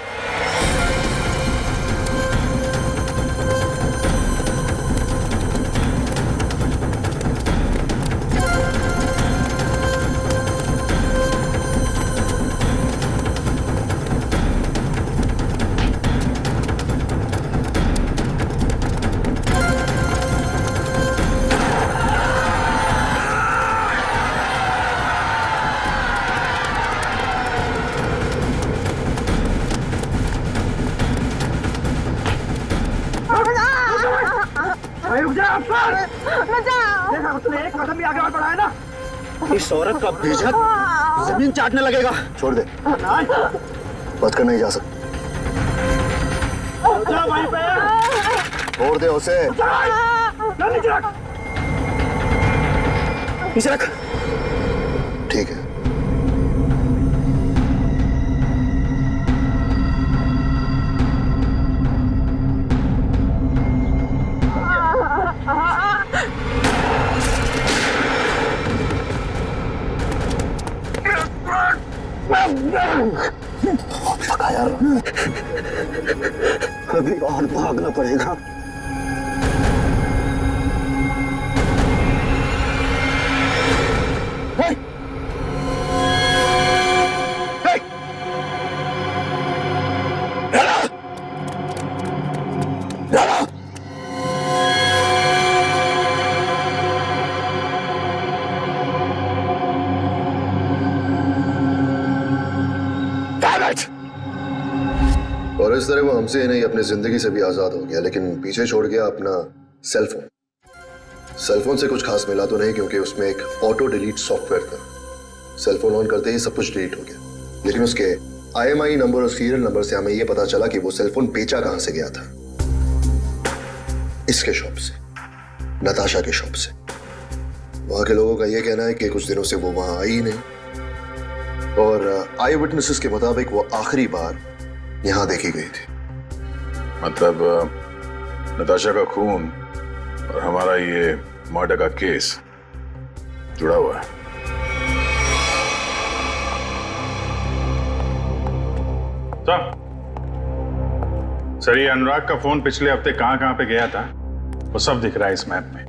[SPEAKER 4] रुक जा अफसर, देखा तूने एक कदम भी आगे और बढ़ाया ना,
[SPEAKER 10] इस औरत का भेजक जमीन चाटने लगेगा।
[SPEAKER 14] छोड़ दे, बच कर नहीं जा सकता।
[SPEAKER 4] वहीं पे
[SPEAKER 14] छोड़ दे उसे।
[SPEAKER 10] नीचे रख।
[SPEAKER 14] ठीक है।
[SPEAKER 10] यार, अभी और भागना पड़ेगा।
[SPEAKER 14] Damn it! इस तरह वो हमसे ही नहीं अपनी जिंदगी से भी आजाद हो गया, लेकिन पीछे छोड़ गया अपना सेलफोन। सेलफोन से कुछ खास मिला तो नहीं, क्योंकि उसमें एक ऑटो डिलीट सॉफ्टवेयर था। सेलफोन ऑन करते ही सब कुछ डिलीट हो गया, लेकिन उसके IMEI नंबर और सीरियल नंबर से हमें यह पता चला कि वो सेलफोन बेचा कहां से गया था। इसके शॉप से, नताशा के शॉप से। वहां के लोगों का यह कहना है कि कुछ दिनों से वो वहां आई ही नहीं, और आई विटनेसेस के मुताबिक वो आखिरी बार यहां देखी गई थी।
[SPEAKER 3] मतलब नताशा का खून और हमारा ये मर्डर का केस जुड़ा हुआ है। सर, ये अनुराग का फोन पिछले हफ्ते कहां कहां पे गया था वो सब दिख रहा है इस मैप में।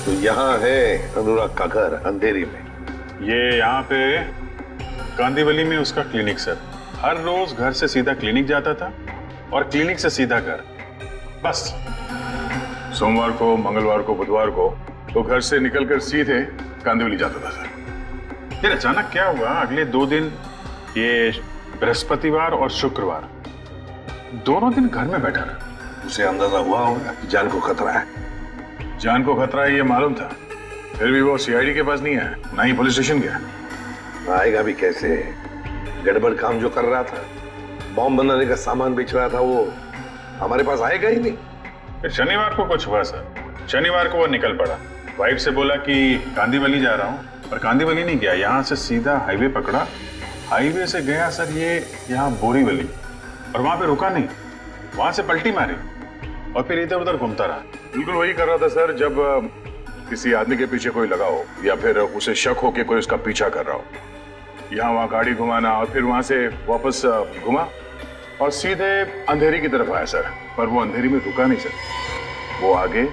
[SPEAKER 5] तो यहाँ है अनुराग का घर अंधेरी में।
[SPEAKER 3] ये यहाँ पे कांदीवली में उसका क्लिनिक सर। हर रोज घर से सीधा क्लिनिक जाता था और क्लिनिक से सीधा घर। बस सोमवार को, मंगलवार को, बुधवार को तो घर से निकलकर सीधे कांदीवली जाता था सर। फिर अचानक क्या हुआ, अगले 2 दिन, ये बृहस्पतिवार और शुक्रवार, दोनों दिन घर में बैठा रहा।
[SPEAKER 5] उसे अंदाजा हुआ होगा कि जान को खतरा है।
[SPEAKER 3] जान को खतरा है ये मालूम था, फिर भी वो CID के पास नहीं आया, ना ही पुलिस स्टेशन गया।
[SPEAKER 5] आएगा भी कैसे? गड़बड़ काम जो कर रहा था, बॉम्ब बनाने का सामान बेच रहा था, वो हमारे पास आएगा ही नहीं।
[SPEAKER 3] फिर शनिवार को कुछ हुआ सर। शनिवार को वो निकल पड़ा, वाइफ से बोला कि कांदीवली जा रहा हूँ, पर कांदीवली नहीं गया, यहाँ से सीधा हाईवे पकड़ा। हाईवे से गया सर ये यहाँ बोरीवली, और वहां पे रुका नहीं, वहां से पलटी मारी और फिर इधर उधर घूमता रहा। बिल्कुल वही कर रहा था सर, जब किसी आदमी के पीछे कोई लगा हो या फिर उसे शक हो कि कोई उसका पीछा कर रहा हो। यहाँ वहाँ गाड़ी घुमाना और फिर वहां से वापस घुमा और सीधे अंधेरी की तरफ आया सर। पर वो अंधेरी में रुका नहीं सर, वो आगे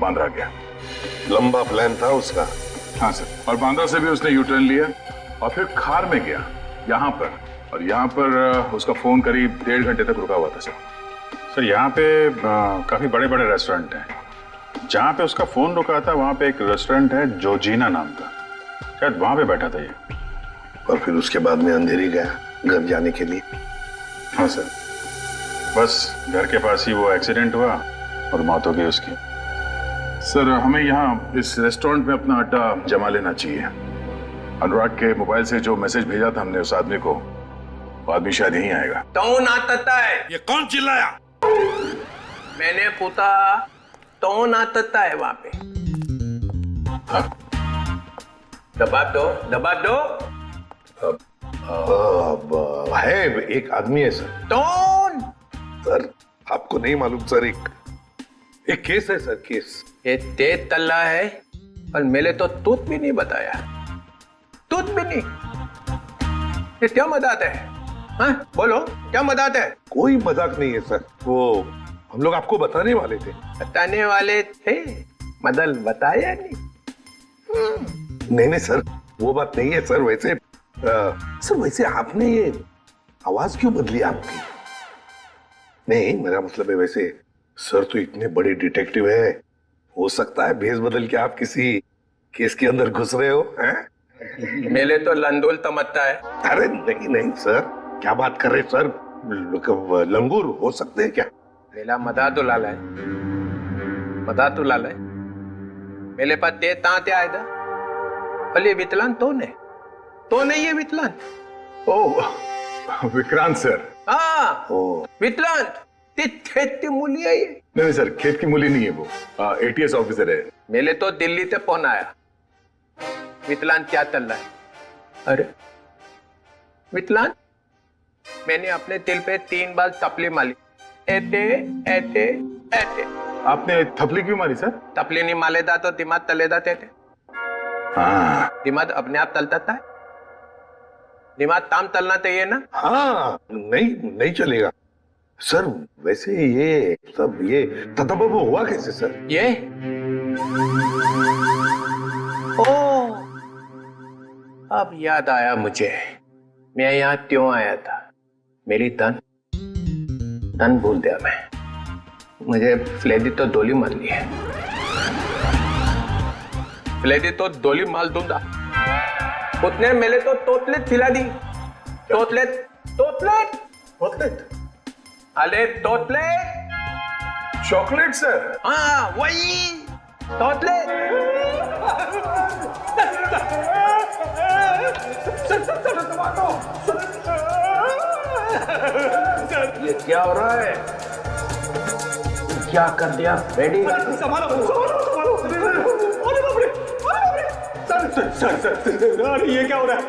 [SPEAKER 3] बांद्रा गया।
[SPEAKER 5] लंबा प्लान था उसका।
[SPEAKER 3] हाँ सर, और बांद्रा से भी उसने यूटर्न लिया और फिर खार में गया यहाँ पर, और यहाँ पर उसका फोन करीब 1.5 घंटे तक रुका हुआ था सर। सर यहाँ पे काफी बड़े बड़े रेस्टोरेंट हैं, जहाँ पे उसका फोन रुका था वहाँ पे एक रेस्टोरेंट है जोजीना नाम का, शायद वहाँ पे बैठा था ये।
[SPEAKER 5] और फिर उसके बाद में अंधेरी गया घर जाने के लिए।
[SPEAKER 3] हाँ सर, बस घर के पास ही वो एक्सीडेंट हुआ और मौत हो गई उसकी। सर हमें यहाँ इस रेस्टोरेंट में अपना अड्डा जमा लेना चाहिए। अनुराग के मोबाइल से जो मैसेज भेजा था हमने उस आदमी को, वो आदमी शायद यहीं आएगा।
[SPEAKER 2] कौन आता है?
[SPEAKER 5] ये कौन चिल्लाया?
[SPEAKER 2] मैंने पूछा कौन आता है वहां पे?
[SPEAKER 3] हाँ।
[SPEAKER 2] दबाव दो, दबाव दो।
[SPEAKER 5] है एक आदमी है सर।
[SPEAKER 2] कौन?
[SPEAKER 5] सर आपको नहीं मालूम सर, एक केस है सर, केस।
[SPEAKER 2] ये तेज तल्ला है और मेरे तो तूत भी नहीं बताया, तूत भी नहीं। ये क्या मजाक है? हाँ बोलो, क्या मजाक है?
[SPEAKER 5] कोई मजाक नहीं है सर, वो हम लोग आपको बताने वाले थे।
[SPEAKER 2] बताने वाले थे, मदल बताया नहीं।
[SPEAKER 5] नहीं सर, वो बात नहीं है सर। वैसे सर वैसे आपने ये आवाज क्यों बदली आपकी? नहीं मेरा मतलब है, वैसे सर तो इतने बड़े डिटेक्टिव है, हो सकता है भेष बदल के आप किसी केस के अंदर घुस रहे हो हैं?
[SPEAKER 2] मेरे तो लंदोल तमत्ता है।
[SPEAKER 5] अरे नहीं नहीं सर, क्या बात कर रहे सर? लंगूर हो सकते हैं क्या?
[SPEAKER 2] मेरा मदातु लाल है, मदातु लाल है। मेरे पास ते ताते आए था, भले वितलान तो नहीं ये वितलान।
[SPEAKER 3] ओह विक्रांत सर।
[SPEAKER 2] हाँ वितलान, खेत मूली है ये।
[SPEAKER 3] नहीं सर, खेत की मूली नहीं है वो, ATS ऑफिसर है।
[SPEAKER 2] मेरे तो दिल्ली से फोन आया, वितलान क्या चल रहा है? अरे वितलान, मैंने अपने दिल पे 3 बार तपली मारी, ऐसे ऐसे ऐसे।
[SPEAKER 3] आपने थपली क्यों मारी सर?
[SPEAKER 2] तपली नहीं मालेदा तो दिमाग तलेदा थे।
[SPEAKER 3] हाँ
[SPEAKER 2] दिमाग अपने आप तलता था, दिमाग ताम तलना चाहिए ना।
[SPEAKER 5] हाँ नहीं चलेगा सर। वैसे ये सब ये ततबब हुआ कैसे सर?
[SPEAKER 2] ये ओ अब याद आया मुझे, मैं यहाँ क्यों आया था। मेरी तन भूल दिया मैं, मुझे फ्लेडी तो डोली मार ली है। लेदी तो डोली माल दूंगा। उतने मेले तो तोतलेट खिला दी। तोतलेट तोतलेट
[SPEAKER 13] तोतलेट?
[SPEAKER 2] अरे तोतलेट
[SPEAKER 13] चॉकलेट सर।
[SPEAKER 2] हाँ वही तोतलेट। ये क्या हो रहा है? क्या कर दिया? रेडी?
[SPEAKER 13] सर अरे ये क्या हो रहा है?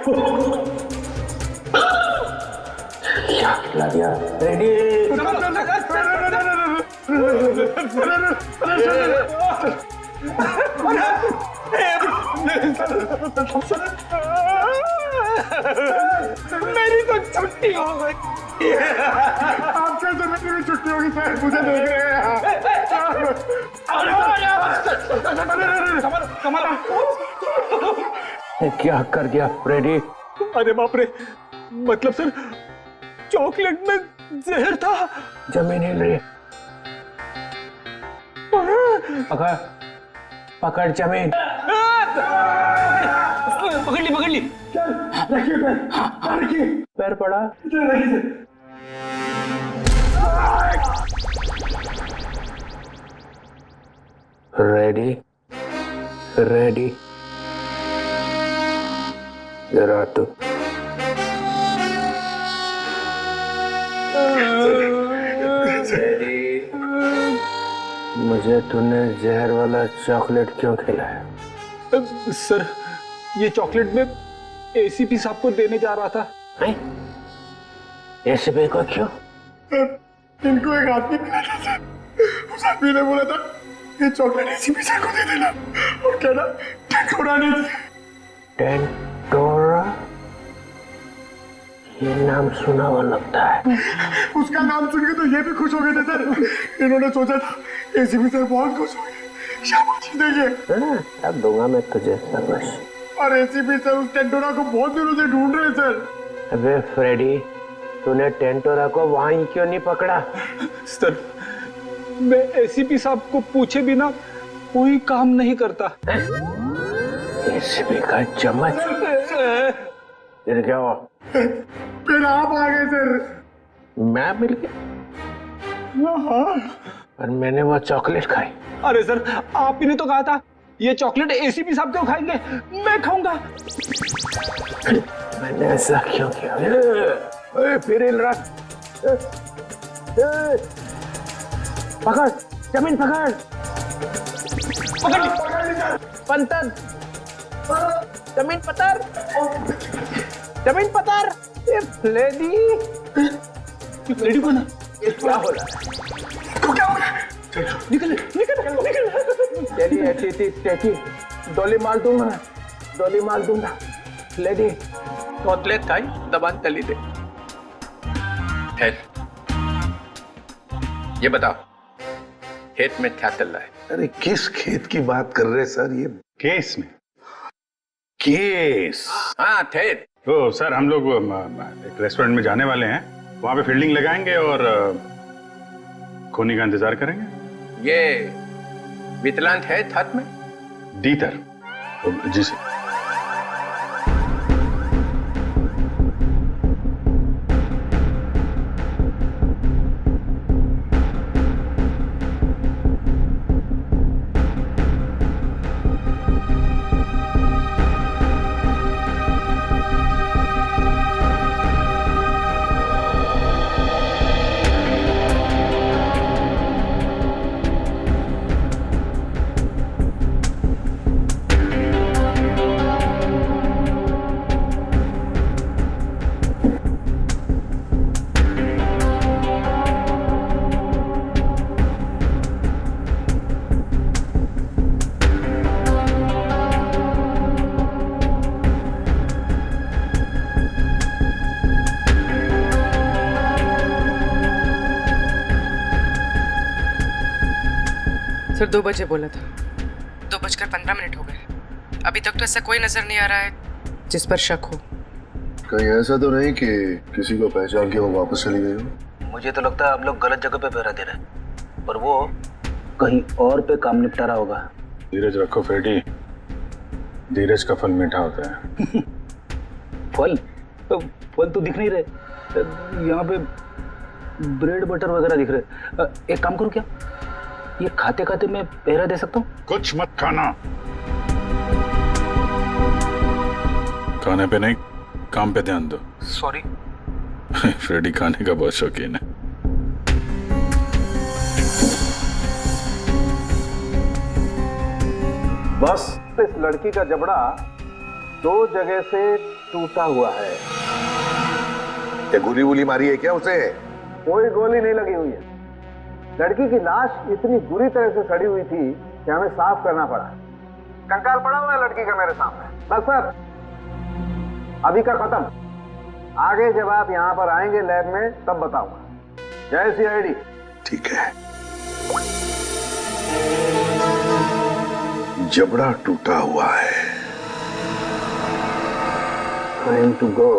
[SPEAKER 2] क्या खिला दिया? रेडी?
[SPEAKER 13] मेरी तो छुट्टी हो गई। आपसे तो मेरी छुट्टी होगी सर, मुझे देख रहे हैं।
[SPEAKER 2] क्या कर दिया? रेडी?
[SPEAKER 13] अरे बाप रे, मतलब सर चॉकलेट में जहर था।
[SPEAKER 2] जमीन हिल रही। पकड़ पकड़ जमीन।
[SPEAKER 13] पकड़ ली। रखिए पैर, रखिए।
[SPEAKER 2] पैर पड़ा। रेडी? रेडी? जरा तो मुझे तूने जहर वाला चॉकलेट क्यों खिलाया?
[SPEAKER 3] सर ये चॉकलेट में एसीपी साहब को देने जा रहा था।
[SPEAKER 2] एसीपी को क्यों?
[SPEAKER 13] इनको एक आदमी मिला था सर, उस आदमी ने बोला था ये चॉकलेट एसीपी सर को दे देना और कहना टेंटोरा ने दिया।
[SPEAKER 2] टेंटोरा? ये नाम सुना हुआ लगता है।
[SPEAKER 13] उसका नाम सुन के तो ये भी खुश हो गए थे सर। इन्होंने सोचा था एसीपी सर बहुत खुश हो गए, शाबाशी देंगे।
[SPEAKER 2] अब दूंगा मैं तुझे शाबाशी।
[SPEAKER 13] और एसीपी सर उस टेंटोरा को बहुत दिनों से ढूंढ रहे सर।
[SPEAKER 2] अबे फ्रेडी, तूने टेंटोरा को वहीं क्यों नहीं पकड़ा?
[SPEAKER 3] सर मैं एसीपी साहब को पूछे बिना कोई काम नहीं करता।
[SPEAKER 2] एसीपी का चम्मच? फिर क्या हुआ?
[SPEAKER 13] फिर आप आ गए सर।
[SPEAKER 2] मैं मिल गया?
[SPEAKER 13] हाँ।
[SPEAKER 2] और मैंने वो चॉकलेट खाई।
[SPEAKER 3] अरे सर आप ही ने तो कहा था ये चॉकलेट एसीपी साहब क्यों खाएंगे, मैं खाऊंगा।
[SPEAKER 2] मैंने ऐसा क्यों किया? फिर हिल रहा। पकड़ जमीन, पकड़ पंतर, जमीन पतर, जमीन पतर। ये लेडी
[SPEAKER 3] को ना
[SPEAKER 2] क्या हो रहा है?
[SPEAKER 3] निकल।
[SPEAKER 2] चलिए ऐसी डोली मार दूंगा, डोली मार दूंगा। लेडी तोतलेट खाई, दबान तली दे। ये बताओ खेत में क्या चल रहा है?
[SPEAKER 5] अरे किस खेत की बात कर रहे हैं सर? ये
[SPEAKER 3] केस में?
[SPEAKER 5] केस?
[SPEAKER 2] हाँ खेत।
[SPEAKER 3] तो सर हम लोग एक रेस्टोरेंट में जाने वाले हैं, वहां पे फील्डिंग लगाएंगे और खोनी का इंतजार करेंगे।
[SPEAKER 2] ये वितलांत है हाथ में?
[SPEAKER 3] डीतर। जी सर।
[SPEAKER 11] सर 2 बजे बोला था, 2:15 हो गए। अभी तक तो ऐसा कोई नजर नहीं आ रहा है जिस पर शक हो।
[SPEAKER 14] कहीं ऐसा तो नहीं कि किसी को पहचान के वो वापस चली गई हो?
[SPEAKER 10] मुझे तो लगता है आप लोग गलत जगह पे पहरा दे रहे हैं और वो कहीं और पे काम निपटा रहा होगा।
[SPEAKER 3] धीरज रखो फ्रेडी, धीरज का फल मीठा होता है।
[SPEAKER 9] फल फल तो दिख नहीं रहे, यहाँ पे ब्रेड बटर वगैरह दिख रहे। एक काम करूँ क्या, ये खाते खाते मैं पहरा दे सकता हूँ?
[SPEAKER 3] कुछ मत खाना, खाने पे नहीं काम पे ध्यान दो।
[SPEAKER 9] सॉरी।
[SPEAKER 3] फ्रेडी खाने का बहुत शौकीन है।
[SPEAKER 2] बस इस लड़की का जबड़ा 2 जगह से टूटा हुआ है।
[SPEAKER 5] क्या गोली वोली मारी है क्या उसे?
[SPEAKER 2] कोई गोली नहीं लगी हुई है। लड़की की लाश इतनी बुरी तरह से सड़ी हुई थी कि हमें साफ करना पड़ा। कंकाल पड़ा हुआ है लड़की का मेरे सामने। बस सर, अभी का खत्म। आगे जब आप यहाँ पर आएंगे लैब में तब बताऊंगा। जय CID।
[SPEAKER 5] ठीक है। जबड़ा टूटा हुआ है।
[SPEAKER 2] Time to go.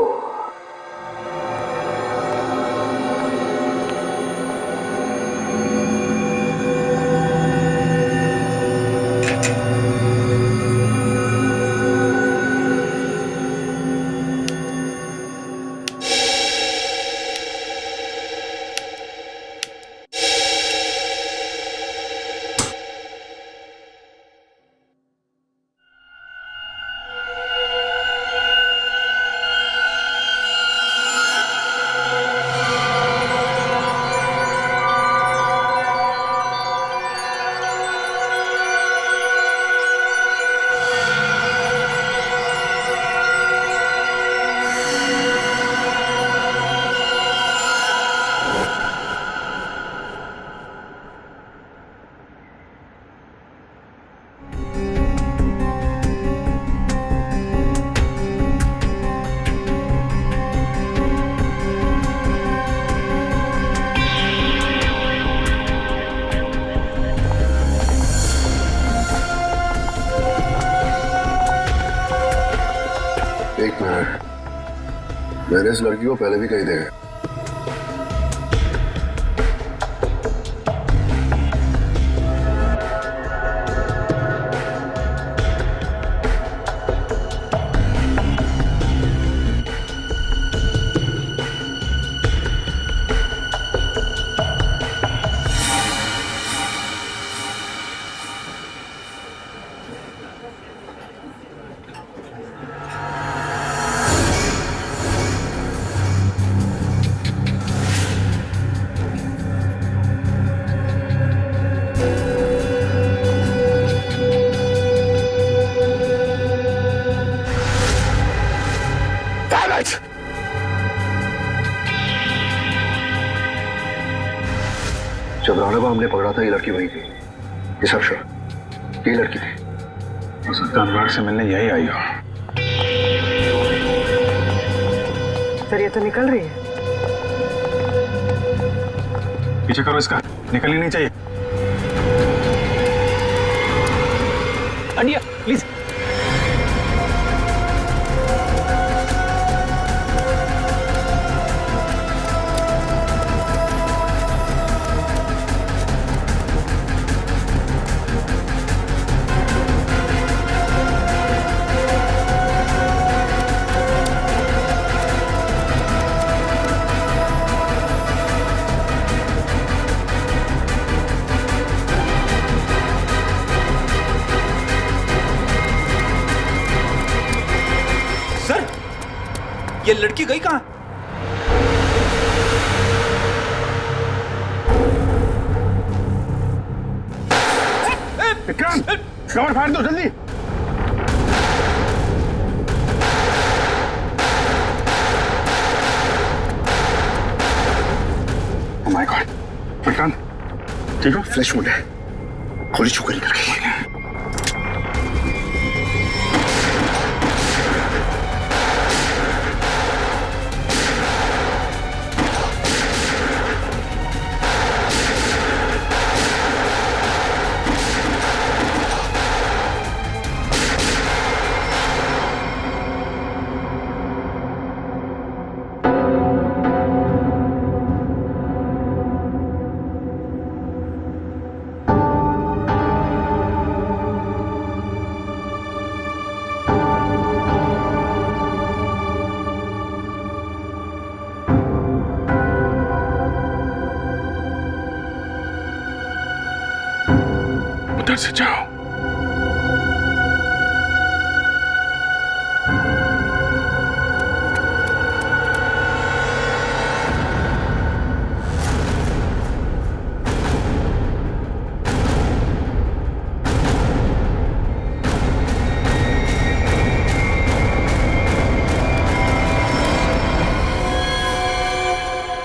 [SPEAKER 14] एक मिनट, मैंने इस लड़की को पहले भी कहीं देखा। जब राणा को हमने पकड़ा था ये लड़की वही थी। ये सब श्योर, ये लड़की थी।
[SPEAKER 3] हो सकता है अनुराग से मिलने यही आई हो।
[SPEAKER 11] सर ये तो निकल रही है।
[SPEAKER 3] पीछे करो इसका, निकलनी नहीं चाहिए।
[SPEAKER 9] India please. ये लड़की गई कहां?
[SPEAKER 3] विक्रांत, कवर फायर दो जल्दी। ओह माय गॉड, विक्रांत ठीक हो?
[SPEAKER 14] फ्लैश मोड है, गोली छूकर निकल गई।
[SPEAKER 3] उधर से जाओ।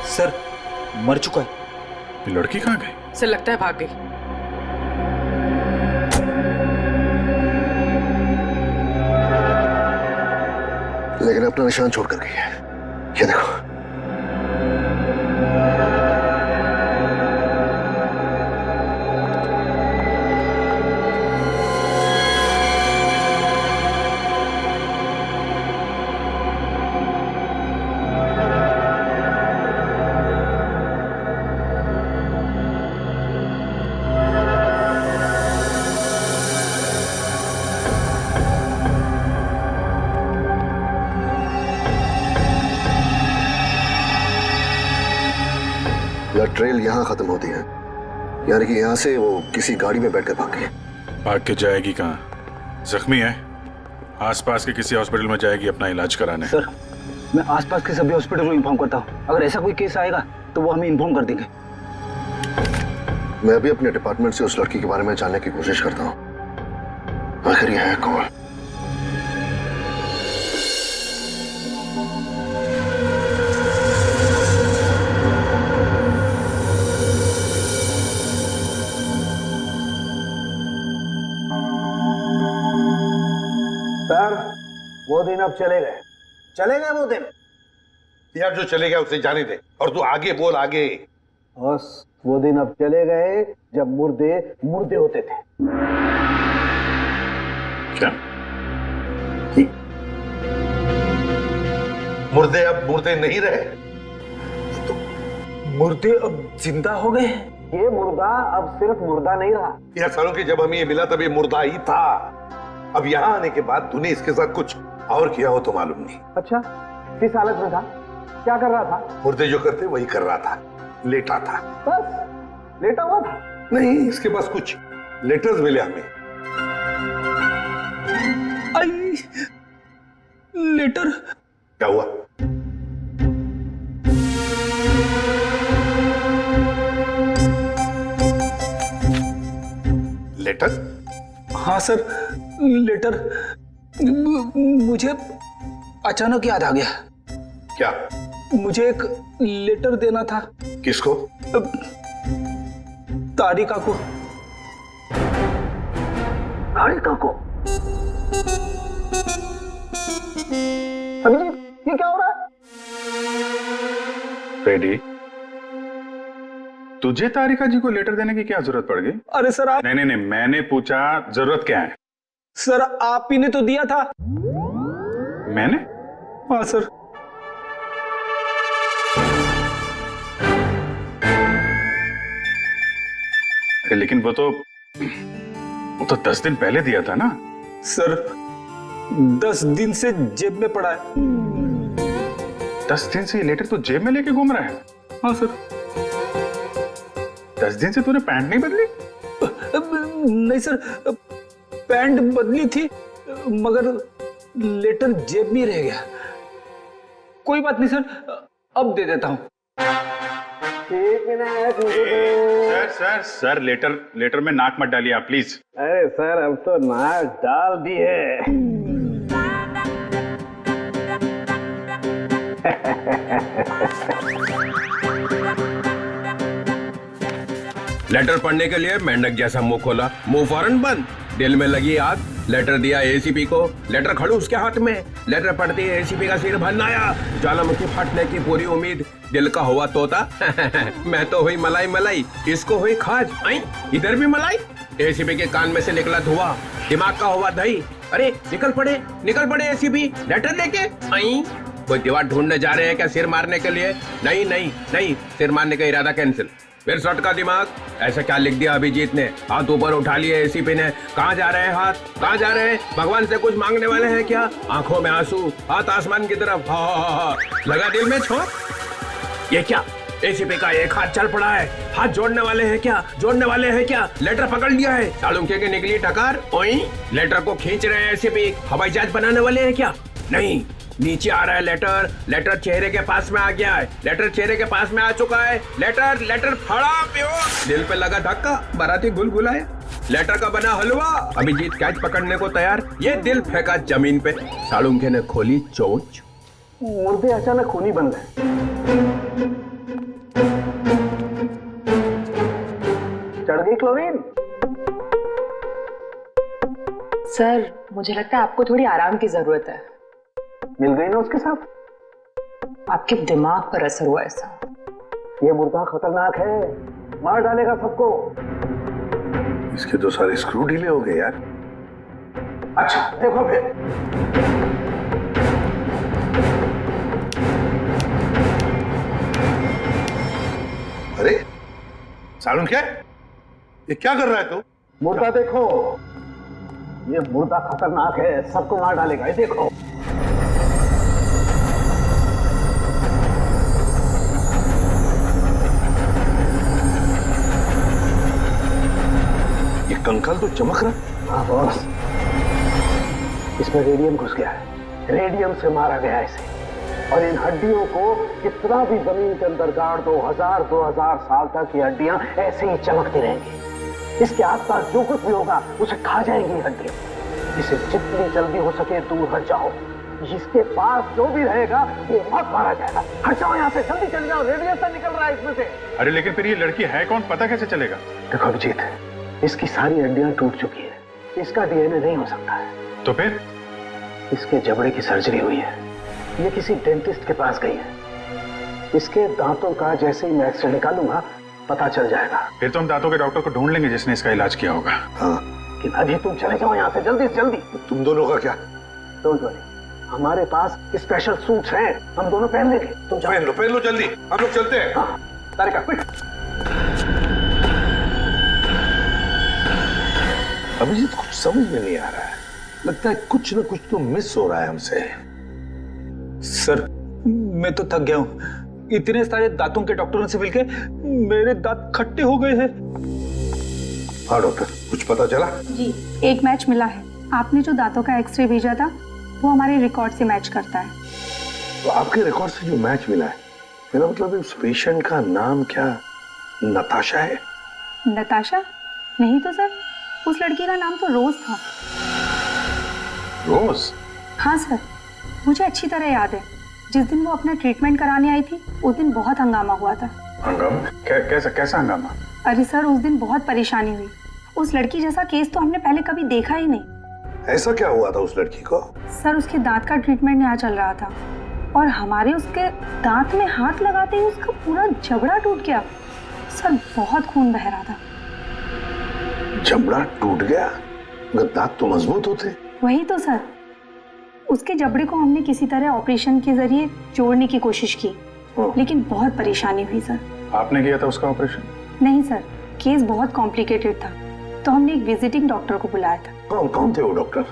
[SPEAKER 10] सर मर चुका है।
[SPEAKER 3] ये लड़की कहाँ गई?
[SPEAKER 11] सर लगता है भाग गई।
[SPEAKER 14] लेकिन अपना निशान छोड़ कर गई है, ये देखो। ब्लड ट्रेल यहाँ खत्म होती है, यानी कि यहाँ से वो किसी गाड़ी में बैठकर भाग गई।
[SPEAKER 3] भाग के जाएगी कहाँ? जख्मी है, आसपास के किसी हॉस्पिटल में जाएगी अपना इलाज कराने।
[SPEAKER 9] सर मैं आसपास के सभी हॉस्पिटल को इन्फॉर्म करता हूँ, अगर ऐसा कोई केस आएगा तो वो हमें इन्फॉर्म कर देंगे।
[SPEAKER 14] मैं भी अपने डिपार्टमेंट से उस लड़की के बारे में जानने की कोशिश करता हूँ। आखिर यह है कौन?
[SPEAKER 4] सर वो दिन अब चले गए वो दिन।
[SPEAKER 5] यार जो चले गया उसे जाने दे, और तू आगे बोल आगे।
[SPEAKER 4] बस वो दिन अब चले गए जब मुर्दे मुर्दे होते थे।
[SPEAKER 3] क्या?
[SPEAKER 5] मुर्दे अब मुर्दे नहीं रहे,
[SPEAKER 4] मुर्दे अब जिंदा हो गए। ये मुर्दा अब सिर्फ मुर्दा नहीं रहा।
[SPEAKER 5] यार सालों की जब हमें ये मिला तब ये मुर्दा ही था। अब यहाँ आने के बाद तूने इसके साथ कुछ और किया हो तो मालूम नहीं।
[SPEAKER 4] अच्छा किस हालत में था, क्या कर रहा था?
[SPEAKER 5] मुर्दे जो करते वही कर रहा था, लेटा था।
[SPEAKER 4] बस लेटा हुआ था?
[SPEAKER 5] नहीं, इसके पास कुछ लेटर्स मिले हमें।
[SPEAKER 9] आई लेटर?
[SPEAKER 5] क्या हुआ? लेटर?
[SPEAKER 9] हाँ सर लेटर। मुझे अचानक याद आ गया।
[SPEAKER 5] क्या?
[SPEAKER 9] मुझे एक लेटर देना था।
[SPEAKER 5] किसको?
[SPEAKER 9] तारिका को।
[SPEAKER 4] तारिका को? अभी ये क्या हो रहा है?
[SPEAKER 3] रेडी? तुझे तारिका जी को लेटर देने की क्या जरूरत पड़ गई?
[SPEAKER 9] अरे सर आप।
[SPEAKER 3] नहीं, मैंने पूछा जरूरत क्या है?
[SPEAKER 9] सर आप ही ने तो दिया था।
[SPEAKER 3] मैंने?
[SPEAKER 9] हाँ सर।
[SPEAKER 3] अरे लेकिन वो तो 10 दिन पहले दिया था ना।
[SPEAKER 9] सर 10 दिन से जेब में पड़ा है।
[SPEAKER 3] 10 दिन से ये लेटर तो जेब में लेके घूम रहा है?
[SPEAKER 9] हाँ सर।
[SPEAKER 3] 10 दिन से तूने पैंट नहीं बदली?
[SPEAKER 9] नहीं सर, पैंट बदली थी मगर लेटर जेब में रह गया। कोई बात नहीं सर, अब दे देता हूं।
[SPEAKER 3] सर लेटर में नाक मत डालिए आप प्लीज।
[SPEAKER 4] अरे सर अब तो नाक डाल दी है।
[SPEAKER 12] लेटर पढ़ने के लिए मेंढक जैसा मुंह खोला, मुंह फौरन बंद। दिल में लगी आग। लेटर दिया एसीपी को, लेटर खड़ूस के हाथ में। लेटर पढ़ते एसीपी का सिर भन्नाया, ज्वालामुखी फटने की पूरी उम्मीद। दिल का हुआ तोता मैं तो हुई मलाई मलाई, इसको हुई खाज। आई इधर भी मलाई। एसीपी के कान में से निकला धुआं, दिमाग का हुआ दही। अरे निकल पड़े एसीपी लेटर लेके। आई कोई दीवार ढूंढने जा रहे हैं क्या सिर मारने के लिए? नहीं, सिर मारने का इरादा कैंसिल। फिर शॉट का दिमाग, ऐसा क्या लिख दिया अभिजीत ने? हाथ ऊपर उठा लिए एसीपी ने। कहाँ जा रहे हैं हाथ, कहाँ जा रहे हैं? भगवान से कुछ मांगने वाले हैं क्या? आंखों में आंसू, हाथ आसमान की तरफ। हा लगा दिल में छोंक। ये क्या?
[SPEAKER 2] एसीपी का एक हाथ चल पड़ा है। हाथ जोड़ने वाले हैं क्या? जोड़ने वाले हैं क्या? लेटर पकड़ लिया है। सालुंखे की निकली टकार। ओई, लेटर को खींच रहे हैं एसीपी। हवाई जहाज बनाने वाले हैं क्या? नहीं, नीचे आ रहा है लेटर। लेटर चेहरे के पास में आ गया है। लेटर चेहरे के पास में आ चुका है। लेटर फड़ा प्योर। दिल पे लगा धक्का, बाराती गुलगुलाए। लेटर का बना हलवा। अभिजीत कैच पकड़ने को तैयार। ये दिल फेंका जमीन पे। सालुंखे ने खोली चोंच।
[SPEAKER 4] मुर्दे अचानक खूनी बन गए। चढ़ गई क्लोरीन?
[SPEAKER 11] सर मुझे लगता है आपको थोड़ी आराम की जरूरत है।
[SPEAKER 4] मिल गई ना उसके साथ?
[SPEAKER 11] आपके दिमाग पर असर हुआ ऐसा।
[SPEAKER 4] ये मुर्दा खतरनाक है, मार डालेगा सबको।
[SPEAKER 5] इसके तो सारे स्क्रू ढीले हो गए यार।
[SPEAKER 4] अच्छा देखो फिर।
[SPEAKER 5] अरे सालुंखे, ये क्या कर रहा है तू?
[SPEAKER 4] मुर्दा देखो, ये मुर्दा खतरनाक है, सबको मार डालेगा। ये देखो।
[SPEAKER 5] ये कंकाल तो चमक रहा।
[SPEAKER 4] हाँ बॉस, इसमें रेडियम घुस गया है। रेडियम से मारा गया इसे। और इन हड्डियों को कितना भी जमीन के अंदर गाड़ दो, 1000-2000 साल तक ये हड्डियां ऐसे ही चमकती रहेंगी। इसके आसपास जो कुछ भी होगा उसे खा जाएंगी हड्डियां। इसे जितनी जल्दी हो सके दूर हट जाओ। इसके पास जो भी रहेगा वो मत मारा जाएगा। हट जाओ यहाँ से, जल्दी चल जाओ। रेडिएशन निकल रहा है इसमें से।
[SPEAKER 3] अरे लेकिन फिर ये लड़की है कौन, पता कैसे चलेगा?
[SPEAKER 4] देखो अभिजीत, इसकी सारी हड्डियां टूट चुकी है। इसका डीएनए नहीं हो सकता है।
[SPEAKER 3] तो फिर?
[SPEAKER 4] इसके जबड़े की सर्जरी हुई है। ये किसी डेंटिस्ट के पास गई है। इसके दांतों का जैसे ही मैं एक्सरे निकालूंगा पता चल जाएगा।
[SPEAKER 3] फिर तो हम दांतों के डॉक्टर को ढूंढ लेंगे जिसने इसका इलाज किया होगा।
[SPEAKER 5] हाँ,
[SPEAKER 4] कि अभी तुम चले जाओ यहाँ से जल्दी से जल्दी।
[SPEAKER 5] तुम दोनों का क्या?
[SPEAKER 4] डोंट वरी, हमारे पास स्पेशल सूट्स हैं, हम दोनों पहन लेंगे। तुम
[SPEAKER 5] पहन लो जल्दी, हम लोग चलते हैं।
[SPEAKER 4] हाँ, तारिका क्विक।
[SPEAKER 5] अभिजीत, कुछ समझ में नहीं आ रहा है। लगता है कुछ न कुछ तो मिस हो रहा है हमसे।
[SPEAKER 9] सर मैं तो थक गया हूँ। इतने सारे दांतों के डॉक्टरों से मिलके मेरे दांत खट्टे हो गए हैं।
[SPEAKER 5] हाँ डॉक्टर, कुछ पता चला?
[SPEAKER 15] जी, एक मैच मिला है। आपने जो दांतों का एक्सरे भेजा था वो हमारे रिकॉर्ड से मैच करता है।
[SPEAKER 5] तो आपके रिकॉर्ड से जो मैच मिला है, मेरा मतलब उस पेशेंट का नाम क्या नताशा है?
[SPEAKER 15] नताशा? नहीं तो सर, उस लड़की का नाम तो रोज था।
[SPEAKER 3] रोज?
[SPEAKER 15] हाँ सर, मुझे अच्छी तरह याद है। जिस दिन वो अपना ट्रीटमेंट कराने आई थी उस दिन बहुत हंगामा हुआ था।
[SPEAKER 3] हंगामा? कैसा हंगामा?
[SPEAKER 15] अरे सर, उस दिन बहुत परेशानी हुई। उस लड़की जैसा केस तो हमने पहले कभी देखा ही नहीं।
[SPEAKER 5] ऐसा क्या हुआ था उस लड़की को?
[SPEAKER 15] सर, उसके दांत का ट्रीटमेंट यहाँ चल रहा था और हमारे उसके दांत में हाथ लगाते ही उसका पूरा जबड़ा टूट गया। सर, बहुत खून बह रहा था।
[SPEAKER 5] जबड़ा टूट गया? मगर दांत तो मजबूत होते।
[SPEAKER 15] वही तो सर, उसके जबड़े को हमने किसी तरह ऑपरेशन के जरिए जोड़ने की कोशिश की, लेकिन बहुत परेशानी हुई सर।
[SPEAKER 3] आपने किया था उसका ऑपरेशन?
[SPEAKER 15] नहीं सर, केस बहुत कॉम्प्लिकेटेड था, तो हमने एक विजिटिंग डॉक्टर को बुलाया था।
[SPEAKER 5] कौन थे वो डॉक्टर?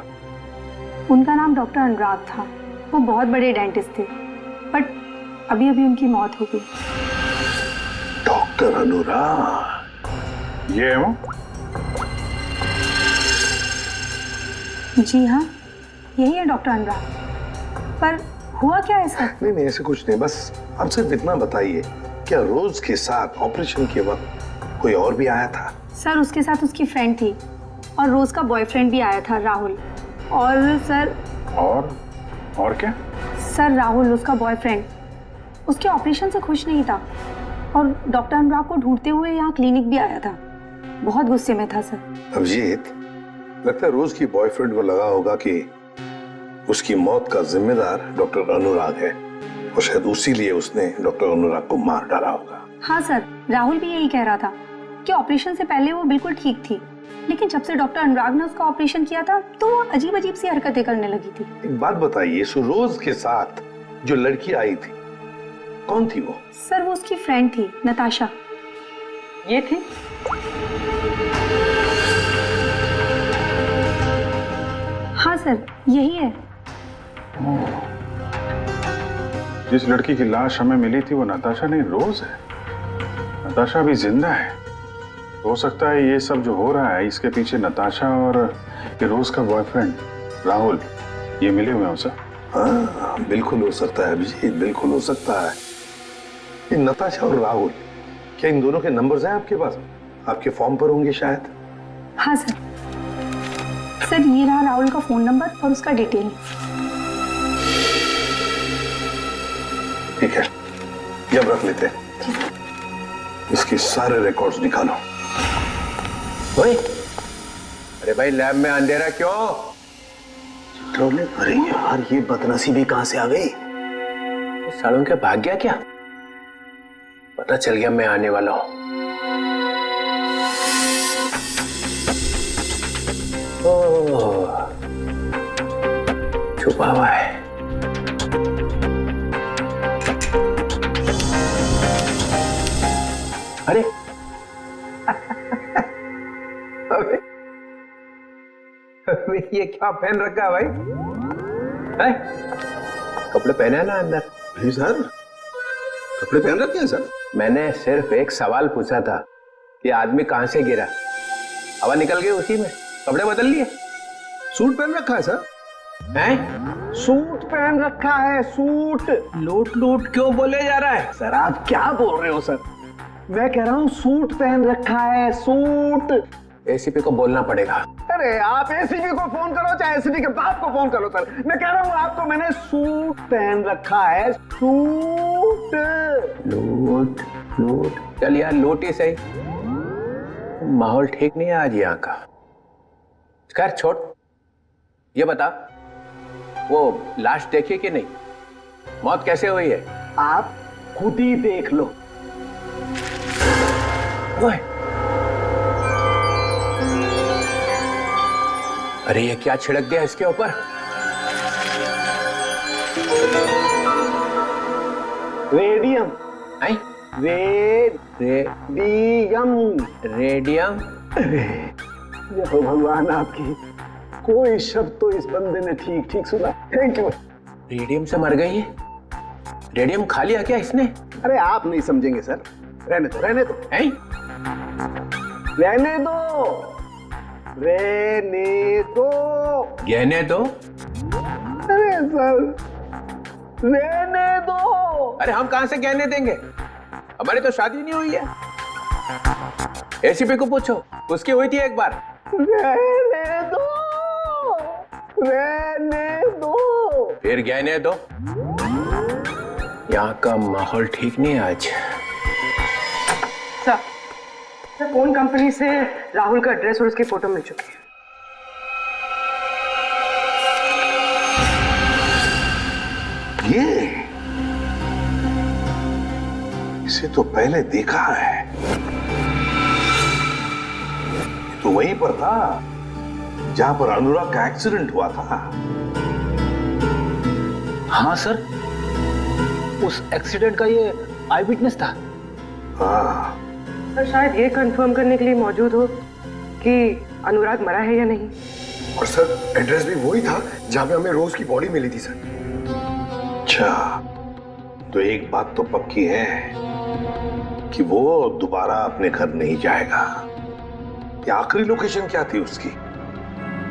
[SPEAKER 15] उनका नाम डॉक्टर अनुराग था। वो बहुत बड़े डेंटिस्ट थे, बट अभी अभी उनकी मौत हो गई।
[SPEAKER 5] डॉक्टर अनुराग?
[SPEAKER 3] ये है वो?
[SPEAKER 15] जी हाँ, यही है डॉक्टर अनुराग। पर हुआ क्या है सर?
[SPEAKER 5] नहीं ऐसे कुछ नहीं, बस आप सिर्फ इतना बताइए, क्या रोज के साथ ऑपरेशन के वक्त कोई और भी आया था?
[SPEAKER 15] सर, उसके साथ उसकी फ्रेंड थी और रोज का बॉयफ्रेंड भी आया था, राहुल। और सर
[SPEAKER 3] और क्या?
[SPEAKER 15] सर, राहुल उसका बॉयफ्रेंड उसके ऑपरेशन से खुश नहीं था और डॉक्टर अनुराग को ढूंढते हुए यहाँ क्लिनिक भी आया था। बहुत गुस्से में था सर।
[SPEAKER 5] अभिजीत, लगता है रोज की बॉयफ्रेंड को लगा होगा कि उसकी मौत का जिम्मेदार डॉक्टर अनुराग है और शायद उसी लिए उसने डॉक्टर अनुराग को मार डाला होगा।
[SPEAKER 15] हाँ सर, राहुल भी यही कह रहा था कि ऑपरेशन से पहले वो बिल्कुल ठीक थी, लेकिन जब से डॉक्टर अनुराग ने उसका ऑपरेशन किया था तो वो अजीब अजीब सी हरकतें करने लगी थी।
[SPEAKER 5] एक बात बताइए, रोज के साथ जो लड़की आई थी कौन थी वो?
[SPEAKER 15] सर, वो उसकी फ्रेंड थी, नताशा।
[SPEAKER 11] ये थी?
[SPEAKER 15] हाँ सर, यही है।
[SPEAKER 3] जिस लड़की की लाश हमें मिली थी वो नताशा नहीं, रोज है। नताशा अभी जिंदा है। हो सकता है ये सब जो हो रहा है इसके पीछे नताशा और ये रोज का बॉयफ्रेंड राहुल ये मिले हुए हैं सर।
[SPEAKER 5] हाँ बिल्कुल हो सकता है अभिजीत, बिल्कुल हो सकता है। ये नताशा और राहुल, क्या इन दोनों के नंबर्स हैं आपके पास? आपके फॉर्म पर होंगे शायद।
[SPEAKER 15] हाँ सर। सर ये रहा राहुल का फोन नंबर और उसका डिटेल।
[SPEAKER 5] ठीक है, ये अब रख लेते हैं। इसके सारे रिकॉर्ड्स निकालो।
[SPEAKER 2] ओए, अरे भाई लैब में अंधेरा क्यों?
[SPEAKER 4] अरे यार ये बदनसीबी कहां से आ गई?
[SPEAKER 2] सालों के भाग गया क्या? पता चल गया मैं आने वाला हूं। छुपा हुआ है। अरे अबे ये क्या पहन रखा है भाई? कपड़े पहने हैं ना अंदर?
[SPEAKER 5] नहीं सर, कपड़े पहन रखे हैं सर।
[SPEAKER 2] मैंने सिर्फ एक सवाल पूछा था कि आदमी कहां से गिरा, हवा निकल गई उसी में, कपड़े बदल लिए।
[SPEAKER 5] सूट पहन रखा है सर।
[SPEAKER 2] हैं?
[SPEAKER 4] सूट पहन रखा है, सूट।
[SPEAKER 2] लूट लूट क्यों बोले जा रहा है?
[SPEAKER 4] सर आप क्या बोल रहे हो सर? मैं कह रहा हूँ सूट पहन रखा है, सूट।
[SPEAKER 2] एसीपी को बोलना पड़ेगा।
[SPEAKER 4] अरे आप एसीपी को फोन करो चाहे एसीपी के बाप को फोन करो सर। मैं कह रहा हूँ आपको मैंने सूट पहन रखा है, सूट।
[SPEAKER 2] लूट लूट, चल यार लूट ही सही। माहौल ठीक नहीं है आज यहाँ का। खैर छोड़, ये बता वो लाश देखी कि नहीं? मौत कैसे हुई है?
[SPEAKER 4] आप खुद ही देख लो।
[SPEAKER 2] ओए, अरे ये क्या छिड़क दिया इसके ऊपर?
[SPEAKER 4] रेडियम।
[SPEAKER 2] नहीं?
[SPEAKER 4] रेडियम।
[SPEAKER 2] रेडियम?
[SPEAKER 4] अरे ये भगवान आपकी, कोई शब्द तो इस बंदे ने ठीक ठीक सुना। Thank you.
[SPEAKER 2] रेडियम से मर गई है? रेडियम खा लिया क्या इसने?
[SPEAKER 4] अरे आप नहीं समझेंगे सर, रहने दो रहने दो।
[SPEAKER 2] हैं?
[SPEAKER 4] रहने दो रहने दो।
[SPEAKER 2] गहने दो?
[SPEAKER 4] अरे सर रहने दो।
[SPEAKER 2] अरे हम कहां से गहने देंगे, हमारी तो शादी नहीं हुई है। एसीपी को पूछो, उसकी हुई थी एक बार।
[SPEAKER 4] रहने दो रहने दो।
[SPEAKER 2] फिर गहने दो। यहाँ का माहौल ठीक नहीं है आज।
[SPEAKER 11] सर फोन कंपनी से राहुल का एड्रेस और उसकी फोटो मिल चुकी है।
[SPEAKER 5] ये इसे तो पहले देखा है, तो वहीं पर था जहां पर अनुराग का एक्सीडेंट हुआ था।
[SPEAKER 9] हाँ सर, उस एक्सीडेंट का ये आई विटनेस था।
[SPEAKER 5] हाँ
[SPEAKER 11] सर शायद ये कंफर्म करने के लिए मौजूद हो कि अनुराग मरा है या नहीं।
[SPEAKER 14] और सर एड्रेस भी वही था जहां पे हमें रोज की बॉडी मिली थी सर।
[SPEAKER 5] अच्छा, तो एक बात तो पक्की है कि वो दोबारा अपने घर नहीं जाएगा। ये आखिरी लोकेशन क्या थी उसकी?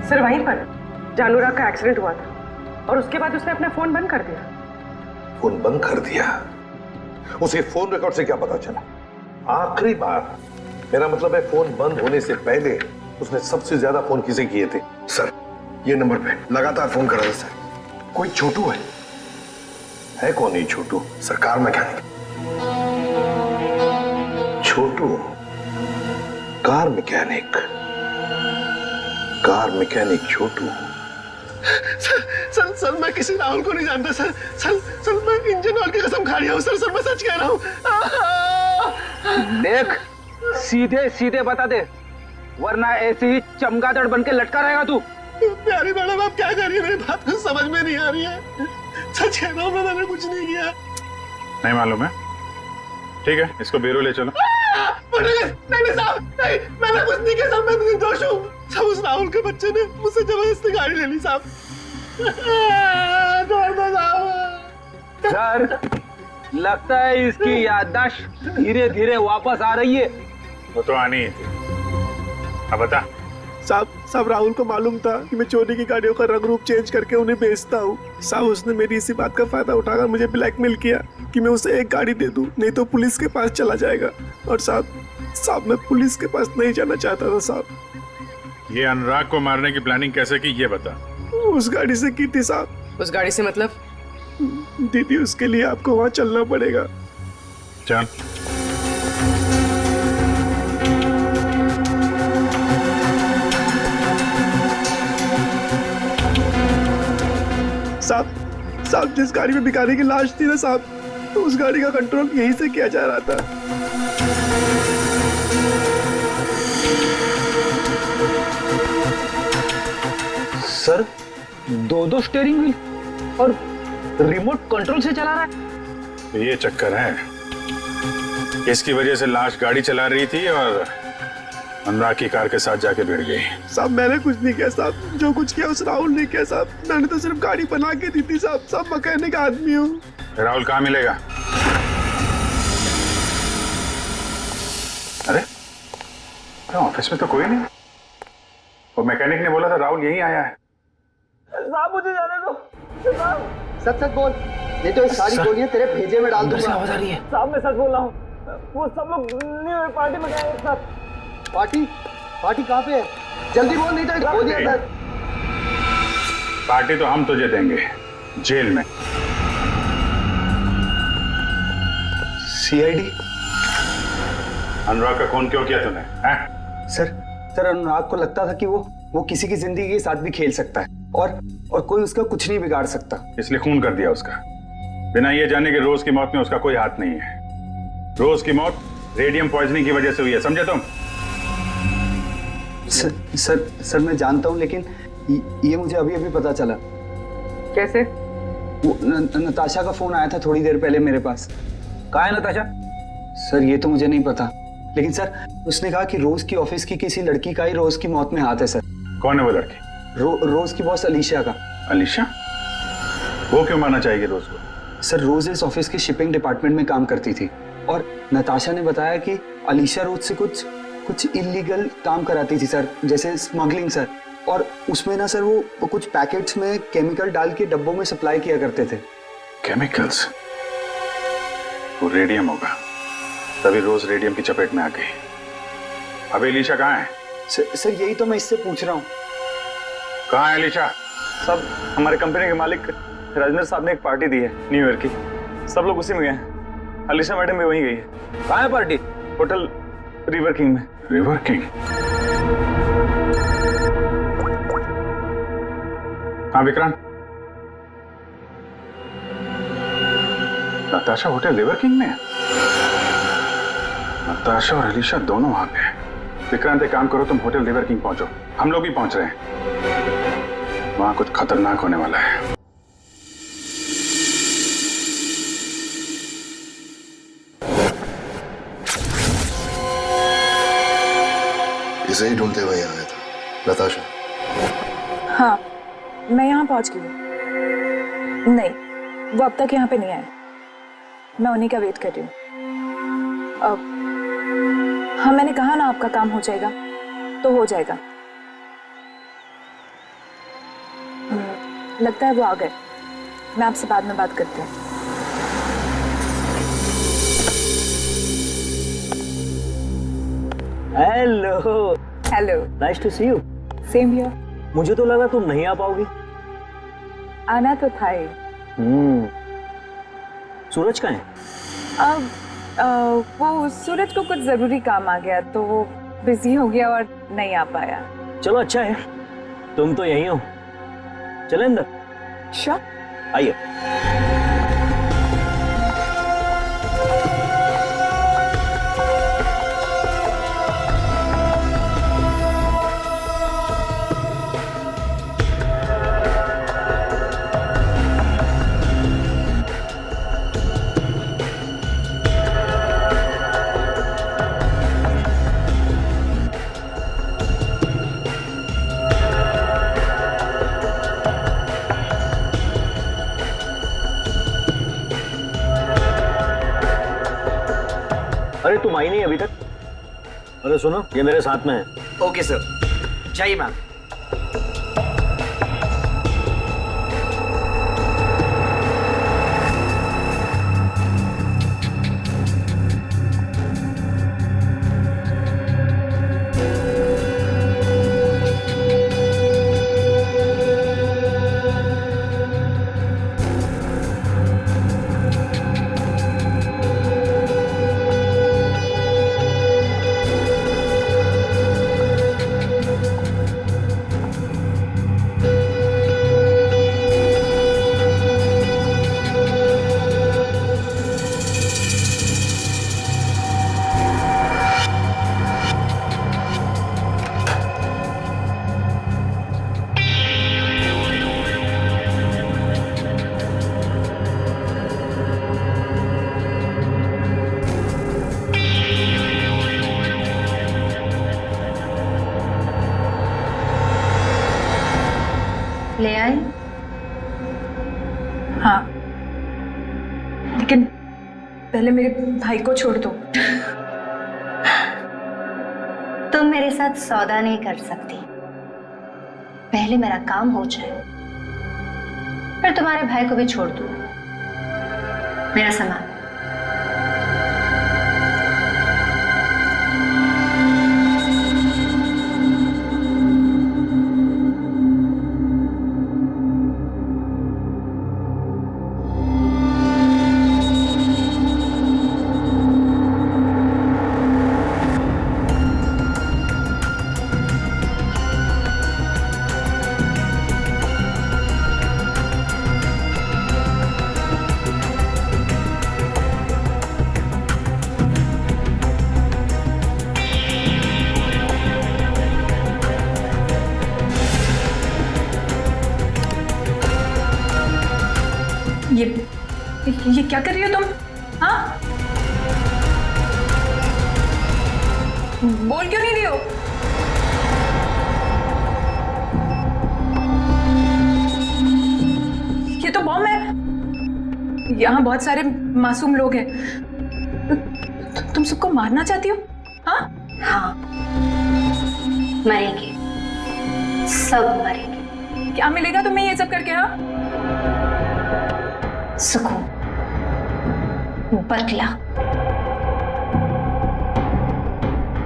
[SPEAKER 11] सर वहीं पर जहां अनुराग का एक्सीडेंट हुआ था, और उसके बाद उसने अपना फोन बंद कर दिया।
[SPEAKER 5] फोन बंद कर दिया? उसे फोन रिकॉर्ड से क्या पता चला? आखिरी बार, मेरा मतलब है फोन बंद होने से पहले उसने सबसे ज्यादा फोन किसे किए थे?
[SPEAKER 14] सर ये नंबर पे लगातार फोन कर रहा था सर। कोई छोटू है
[SPEAKER 5] कौन ही छोटू?
[SPEAKER 14] Sir car mechanic.
[SPEAKER 5] छोटू कार मैकेनिक? कार मैकेनिक छोटू?
[SPEAKER 4] सर मैं किसी राहुल को नहीं जानता सर। सर मैं इंजन ऑयल की कसम खा रहा हूँ सर मैं सच कह रहा हूँ।
[SPEAKER 9] देख सीधे सीधे बता दे, वरना ऐसे ही चमगादड़ बन के लटका रहेगा तू।
[SPEAKER 4] प्यारी मैडम आप क्या कर रही है, मेरी बात कुछ समझ में नहीं आ रही है। सच कह रहा हूँ मैंने कुछ नहीं किया।
[SPEAKER 3] नहीं मालूम है? ठीक है, इसको ब्यूरो ले चलो।
[SPEAKER 4] नहीं साहब, नहीं मैंने कुछ नहीं किया साहब, मैं निर्दोष हूँ। सब उस राहुल के बच्चे ने मुझसे जबरदस्ती गाड़ी ले ली साहब।
[SPEAKER 2] सर
[SPEAKER 9] लगता है इसकी याददाश्त धीरे धीरे वापस आ रही है।
[SPEAKER 3] वो तो आनी ही थी। अब बता।
[SPEAKER 13] साहब राहुल को मालूम था कि मैं चोरी की गाड़ियों का रंग रूप चेंज करके उन्हें बेचता हूँ। साहब उसने मेरी इसी बात का फायदा उठाकर मुझे ब्लैकमेल किया कि मैं उसे एक गाड़ी दे दूं, नहीं तो पुलिस के पास चला जाएगा। और साहब मैं पुलिस के पास नहीं जाना चाहता था साहब।
[SPEAKER 3] ये अनुराग को मारने की प्लानिंग कैसे की ये बता।
[SPEAKER 13] उस गाड़ी से की थी साहब।
[SPEAKER 11] उस गाड़ी से मतलब?
[SPEAKER 13] दीदी उसके लिए आपको वहाँ चलना पड़ेगा।
[SPEAKER 3] चल।
[SPEAKER 13] साहब जिस गाड़ी में भिखारी की लाश थी ना साहब, तो उस गाड़ी का कंट्रोल यहीं से किया जा रहा था।
[SPEAKER 9] सर, दो स्टीयरिंग व्हील और रिमोट कंट्रोल से चला रहा है।
[SPEAKER 3] तो ये चक्कर है। इसकी वजह से लाश गाड़ी चला रही थी और अनुराग की कार के साथ जाके भिड़ गई।
[SPEAKER 13] साहब मैंने कुछ नहीं किया साहब, जो कुछ किया उस राहुल ने किया साहब। मैंने तो सिर्फ गाड़ी बना के दी थी साहब। मैकेनिक आदमी हूँ।
[SPEAKER 3] राहुल कहाँ मिलेगा? अरे ऑफिस में तो कोई नहीं। वो मैकेनिक ने बोला था राहुल यहीं आया है।
[SPEAKER 4] साहब मुझे जाने दो। सच बोल, नहीं तो ये सारी गोलियां तेरे भेजे में डाल दूंगा।
[SPEAKER 9] आवाज आ रही है।
[SPEAKER 4] साहब मैं सच बोल रहा हूँ। वो सब लोग न्यू ईयर पार्टी में गए एक साथ। पार्टी कहाँ पे है? जल्दी बोल, नहीं तो गोलियां अंदर।
[SPEAKER 3] पार्टी तो हम तुझे देंगे जेल में।
[SPEAKER 10] सीआईडी?
[SPEAKER 3] अनुराग का खून क्यों किया तूने?
[SPEAKER 10] सर अनुराग को लगता था कि वो किसी की जिंदगी के साथ भी खेल सकता है और कोई उसका कुछ नहीं बिगाड़ सकता, इसलिए खून कर दिया उसका, बिना ये जाने कि रोज की मौत में उसका कोई हाथ नहीं है। रोज की मौत रेडियम पॉइजनिंग की वजह से हुई है, समझे तुम? सर मैं जानता हूँ, लेकिन ये मुझे अभी अभी पता चला।
[SPEAKER 9] कैसे?
[SPEAKER 10] वो नताशा का फोन आया था थोड़ी देर पहले मेरे पास।
[SPEAKER 9] कहाँ है नताशा?
[SPEAKER 10] सर ये तो मुझे नहीं पता, लेकिन सर उसने कहा कि रोज की ऑफिस की किसी लड़की का ही रोज की मौत में हाथ है। सर
[SPEAKER 3] कौन है वो लड़की?
[SPEAKER 10] रोज की बॉस अलीशा का।
[SPEAKER 3] अलीशा? वो क्यों मारना चाहेगी रोज को?
[SPEAKER 10] सर रोज इस ऑफिस के शिपिंग डिपार्टमेंट में काम करती थी और नताशा ने बताया कि अलीशा रोज से कुछ इलीगल काम कराती थी सर, जैसे स्मगलिंग सर। और उसमें ना सर वो कुछ पैकेट्स में केमिकल डाल के डब्बों में सप्लाई किया करते थे।
[SPEAKER 3] केमिकल्स? वो रेडियम होगा, तभी रोज रेडियम की चपेट में आ गई। अब अलीशा कहाँ है?
[SPEAKER 10] सर यही तो मैं इससे पूछ रहा हूँ।
[SPEAKER 3] कहाँ है अलीशा?
[SPEAKER 10] सब हमारे कंपनी के मालिक राजेंद्र साहब ने एक पार्टी दी है न्यू ईयर की, सब लोग उसी में गए हैं। अलीशा मैडम भी वहीं गई है।
[SPEAKER 9] कहाँ है पार्टी?
[SPEAKER 10] होटल रिवर किंग में।
[SPEAKER 3] River king? हाँ Vikrant, Natasha hotel river king में है। नताशा और अलीशा दोनों वहां पे हैं। विक्रांत एक काम करो, तुम होटल रिवर किंग पहुंचो, हम लोग भी पहुंच रहे हैं। वहां कुछ खतरनाक होने वाला है।
[SPEAKER 14] इसे ही ढूंढते हुए यहाँ आया था। नताशा?
[SPEAKER 16] हाँ, मैं यहाँ पहुँच गई हूँ। नहीं, वो अब तक यहाँ पे नहीं आए। मैं उन्हीं का वेट कर रही हूँ। हाँ, मैंने कहा ना आपका काम हो जाएगा तो हो जाएगा। लगता है वो आ गए। मैं आपसे बाद में बात करती हूँ।
[SPEAKER 4] Hello. Nice to see you.
[SPEAKER 16] Same here.
[SPEAKER 4] मुझे तो लगा तुम नहीं आ पाओगी।
[SPEAKER 16] आना तो था ही।
[SPEAKER 4] सूरज कहाँ है?
[SPEAKER 16] वो सूरज को कुछ जरूरी काम आ गया तो वो बिजी हो गया और नहीं आ पाया।
[SPEAKER 4] चलो अच्छा है, तुम तो यहीं हो। चले अंदर?
[SPEAKER 16] श्योर,
[SPEAKER 4] आइए।
[SPEAKER 10] तुम आई नहीं अभी तक? अरे सुनो, ये मेरे साथ में है।
[SPEAKER 4] ओके सर, जाइए मैम।
[SPEAKER 6] ले आए?
[SPEAKER 16] हाँ, लेकिन पहले मेरे भाई को छोड़ दो।
[SPEAKER 6] तुम मेरे साथ सौदा नहीं कर सकती। पहले मेरा काम हो जाए, फिर तुम्हारे भाई को भी छोड़ दूँ। मेरा सामान।
[SPEAKER 16] ये क्या कर रही हो तुम? हाँ, बोल क्यों नहीं रही हो? ये तो बॉम्ब है। यहाँ बहुत सारे मासूम लोग हैं। तुम सबको मारना चाहती हो? हाँ?
[SPEAKER 6] हाँ, मरेंगे, सब मरेंगे।
[SPEAKER 16] क्या मिलेगा तुम्हें ये सब करके? हाँ,
[SPEAKER 6] सुकून, बदला।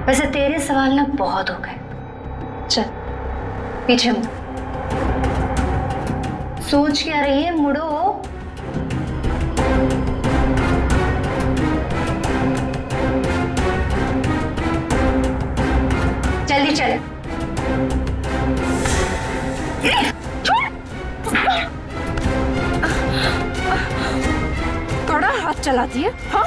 [SPEAKER 6] वैसे तेरे सवाल ना बहुत हो गए। चल पीछे मुड़। सोच क्या रही है? मुड़ो। जल्दी चल।
[SPEAKER 8] कड़ा हाथ चलाती है। हाँ,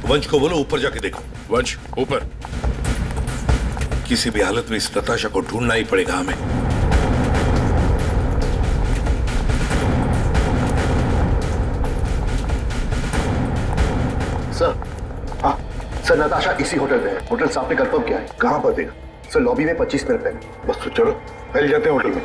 [SPEAKER 5] वंश को बोलो ऊपर जाके देखो। वंश ऊपर। किसी भी हालत में इस नताशा को ढूंढना ही पड़ेगा हमें।
[SPEAKER 14] सर, हाँ सर, नताशा इसी होटल में है। होटल साहब ने कंफर्म किया है। कहाँ पर देगा? सर लॉबी में 25 मिनट पहले।
[SPEAKER 5] बस तो चलो पहले जाते हैं होटल में।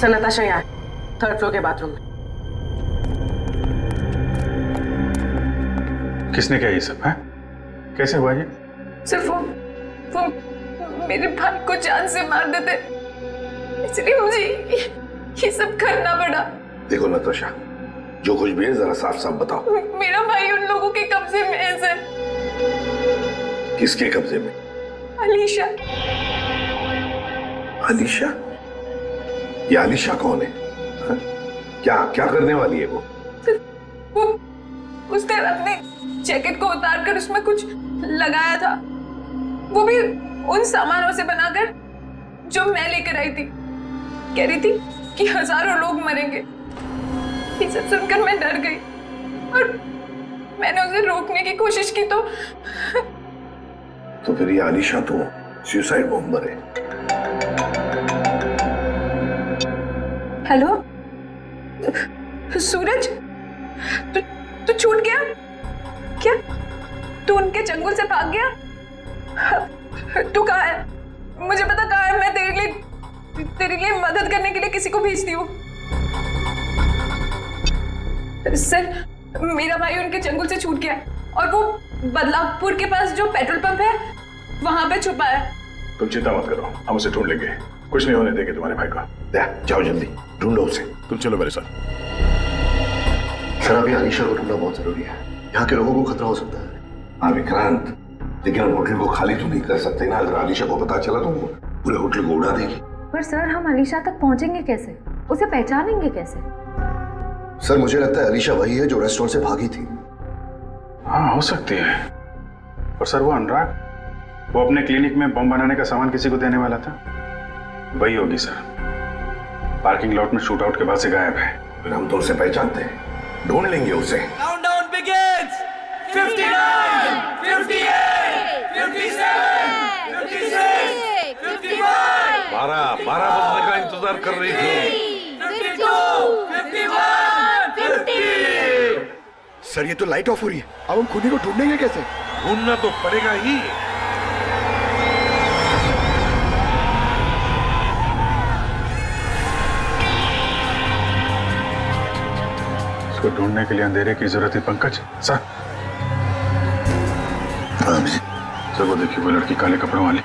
[SPEAKER 11] सर नताशा यहाँ 3rd फ्लोर के बाथरूम में।
[SPEAKER 3] किसने किया ये सब है? कैसे हुआ ये?
[SPEAKER 16] सिर्फ वो मेरे भाई को जान से मार देते, इसलिए मुझे ये सब करना पड़ा।
[SPEAKER 5] देखो नताशा, जो कुछ भी है जरा साफ साफ बताओ।
[SPEAKER 16] मेरा भाई उन लोगों के कब्जे में है सर।
[SPEAKER 5] किसके कब्जे में?
[SPEAKER 16] अलीशा।
[SPEAKER 5] अलीशा? ये अलीशा कौन है? हा? क्या करने वाली है वो?
[SPEAKER 16] उसने अपने जैकेट को उतार कर उसमें कुछ लगाया था, वो भी उन सामानों से बनाकर जो मैं लेकर आई थी। कह रही थी कि हजारों लोग मरेंगे। ये सब सुनकर मैं डर गई और मैंने उसे रोकने की कोशिश की
[SPEAKER 5] तो फिर ये आलिशा तो सुसाइड बॉम्बर है।
[SPEAKER 16] हेलो सूरज, तू छूट गया क्या? तू उनके चंगुल से भाग गया? तू कहाँ है? मुझे पता कहाँ है। मैं तेरे लिए मदद करने के लिए किसी को भेजती हूँ। सर, मेरा भाई उनके चंगुल से छूट गया और वो बदलापुर के पास जो पेट्रोल पंप है वहां पे छुपा है।
[SPEAKER 3] तुम चिंता मत करो, हम उसे ढूंढ लेंगे। कुछ नहीं होने देंगे तुम्हारे भाई को।
[SPEAKER 5] जाओ जल्दी ढूंढो उसे।
[SPEAKER 3] तुम चलो मेरे साथ।
[SPEAKER 14] सर, अभी अलीशा को ढूंढना बहुत जरूरी है। यहाँ के लोगों को खतरा हो सकता है।
[SPEAKER 5] हाँ विक्रांत, लेकिन हम होटल को खाली तो नहीं कर सकते ना। अगर अलीशा को पता चला तो पूरे होटल को उड़ा देगी।
[SPEAKER 15] पर सर, हम अलीशा तक पहुंचेंगे कैसे? उसे पहचानेंगे कैसे?
[SPEAKER 14] सर, मुझे लगता है अलीशा वही है जो रेस्टोरेंट से भागी थी।
[SPEAKER 3] हाँ, हो सकती है। और सर, वो अनुराग, वो अपने क्लिनिक में बम बनाने का सामान किसी को देने वाला था, वही होगी सर। पार्किंग लॉट में शूट आउट के बाद से गायब है।
[SPEAKER 5] फिर हम तो उसे पहचानते हैं, ढूंढ लेंगे उसे।
[SPEAKER 12] Countdown begins. 59, 58, 57, 56, 55।
[SPEAKER 5] 12 बजने का इंतजार कर रही थी।
[SPEAKER 12] 52, 51, 50।
[SPEAKER 13] सर, ये तो लाइट ऑफ हो रही है। अब हम खूनी को ढूंढेंगे कैसे?
[SPEAKER 5] ढूंढना तो पड़ेगा ही।
[SPEAKER 3] इसको ढूंढने के लिए अंधेरे की जरूरत है पंकज। सर, सर वो देखिए, वो लड़की काले कपड़ों वाली,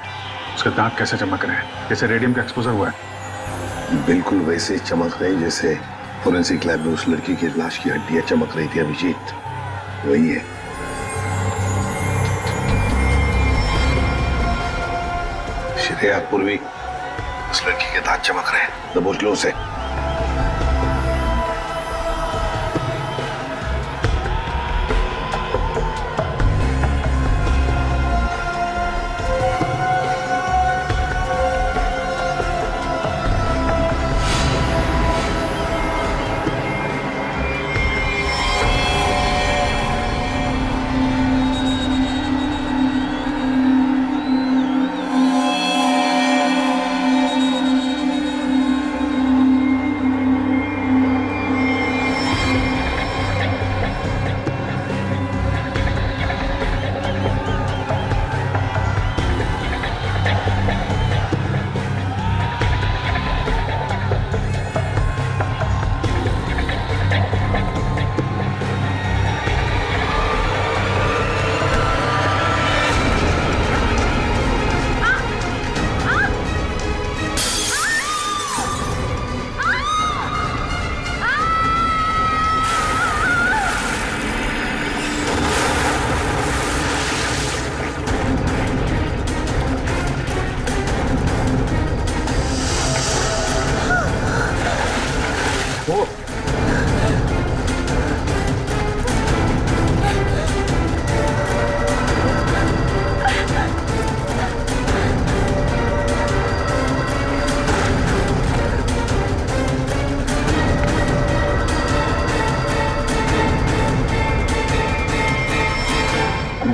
[SPEAKER 3] उसके दांत कैसे चमक रहे हैं, जैसे रेडियम का एक्सपोजर हुआ है।
[SPEAKER 5] बिल्कुल वैसे ही चमक रही जैसे फोरेंसिक लैब में उस लड़की की लाश की हड्डियां चमक रही थी। अभिजीत, वही है। श्रेया, पूर्वी, उस लड़की के दांत चमक रहे हैं। दबोच लो उसे।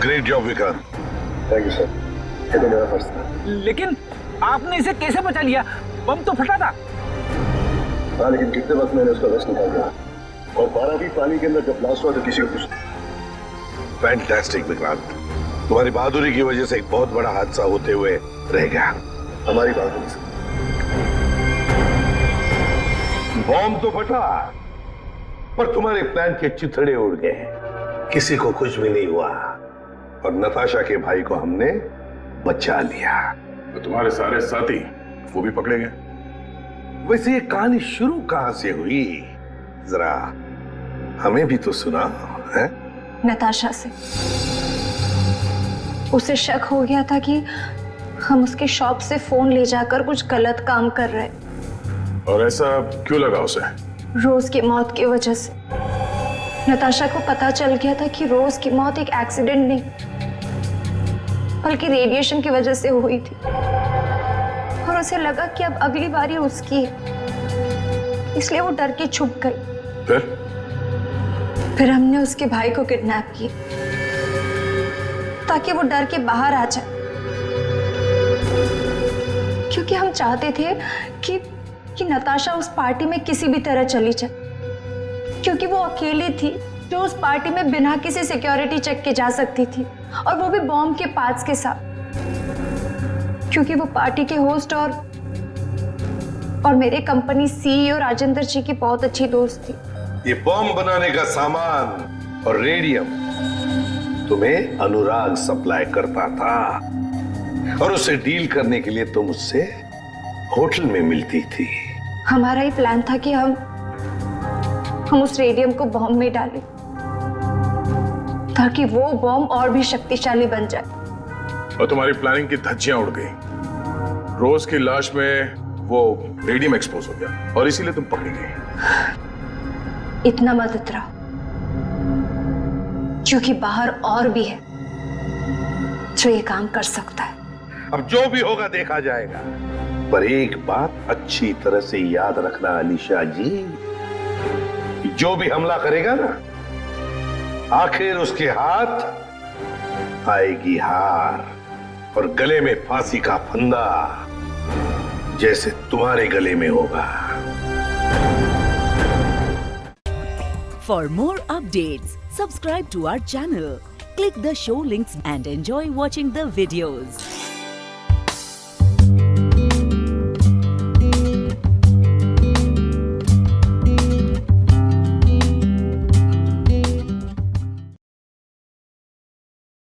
[SPEAKER 5] Great job Vikrant.
[SPEAKER 14] Thank you sir. ये तो मेरा फर्स्ट था।
[SPEAKER 9] लेकिन आपने इसे कैसे बचा लिया? बम तो फटा था।
[SPEAKER 14] हाँ, लेकिन कितने वक्त मैंने उसका रस निकाल दिया और 12 फीट पानी के अंदर जब ब्लास्ट हुआ तो किसी को कुछ।
[SPEAKER 5] फैंटास्टिक विक्रांत, तुम्हारी बहादुरी की वजह से एक बहुत बड़ा हादसा होते हुए रह गया।
[SPEAKER 14] हमारी बहादुरी से।
[SPEAKER 5] बॉम्ब तो फटा, पर तुम्हारे प्लान के चिथड़े उड़ गए, किसी को कुछ भी नहीं हुआ और नताशा के भाई को हमने बचा लिया।
[SPEAKER 3] तो तुम्हारे सारे साथी वो भी पकड़े गए।
[SPEAKER 5] वैसे ये कहानी शुरू कहां से हुई, जरा हमें भी तो सुना है।
[SPEAKER 6] नताशा से। उसे शक हो गया था कि हम उसके शॉप से फोन ले जाकर कुछ गलत काम कर रहे।
[SPEAKER 3] और ऐसा क्यों लगा उसे?
[SPEAKER 6] रोज की मौत की वजह से। नताशा को पता चल गया था कि रोज की मौत एक एक्सीडेंट नहीं बल्कि रेडिएशन की वजह से हुई थी, और उसे लगा कि अब अगली बारी उसकी है, इसलिए वो डर के छुप गई। फिर हमने उसके भाई को किडनैप किया ताकि वो डर के बाहर आ जाए, क्योंकि हम चाहते थे कि नताशा उस पार्टी में किसी भी तरह चली जाए, क्योंकि वो अकेली थी जो उस पार्टी में बिना किसी सिक्योरिटी चेक के जा सकती थी, और वो भी बॉम्ब के पार्ट्स के साथ, क्योंकि वो पार्टी के होस्ट और मेरे कंपनी सीईओ राजेंद्र जी की बहुत अच्छी दोस्त थी।
[SPEAKER 5] ये बॉम्ब बनाने का सामान और रेडियम तुम्हें अनुराग सप्लाई करता था, और उसे डील करने के लिए तुम उससे होटल में मिलती थी।
[SPEAKER 6] हमारा ही प्लान था कि हम उस रेडियम को बॉम्ब में डालें ताकि वो बॉम्ब और भी शक्तिशाली बन जाए।
[SPEAKER 3] और तुम्हारी प्लानिंग की धज्जियां उड़ गई। रोज की लाश में वो रेडियम एक्सपोज हो गया और इसीलिए तुम पकड़ी गई।
[SPEAKER 6] इतना मत इतराओ, क्योंकि बाहर और भी है जो ये काम कर सकता है।
[SPEAKER 5] अब जो भी होगा देखा जाएगा, पर एक बात अच्छी तरह से याद रखना अलीशा जी, जो भी हमला करेगा ना, आखिर उसके हाथ आएगी हार और गले में फांसी का फंदा, जैसे तुम्हारे गले में होगा।
[SPEAKER 1] For more updates, subscribe to our channel, click the show links and enjoy watching the videos.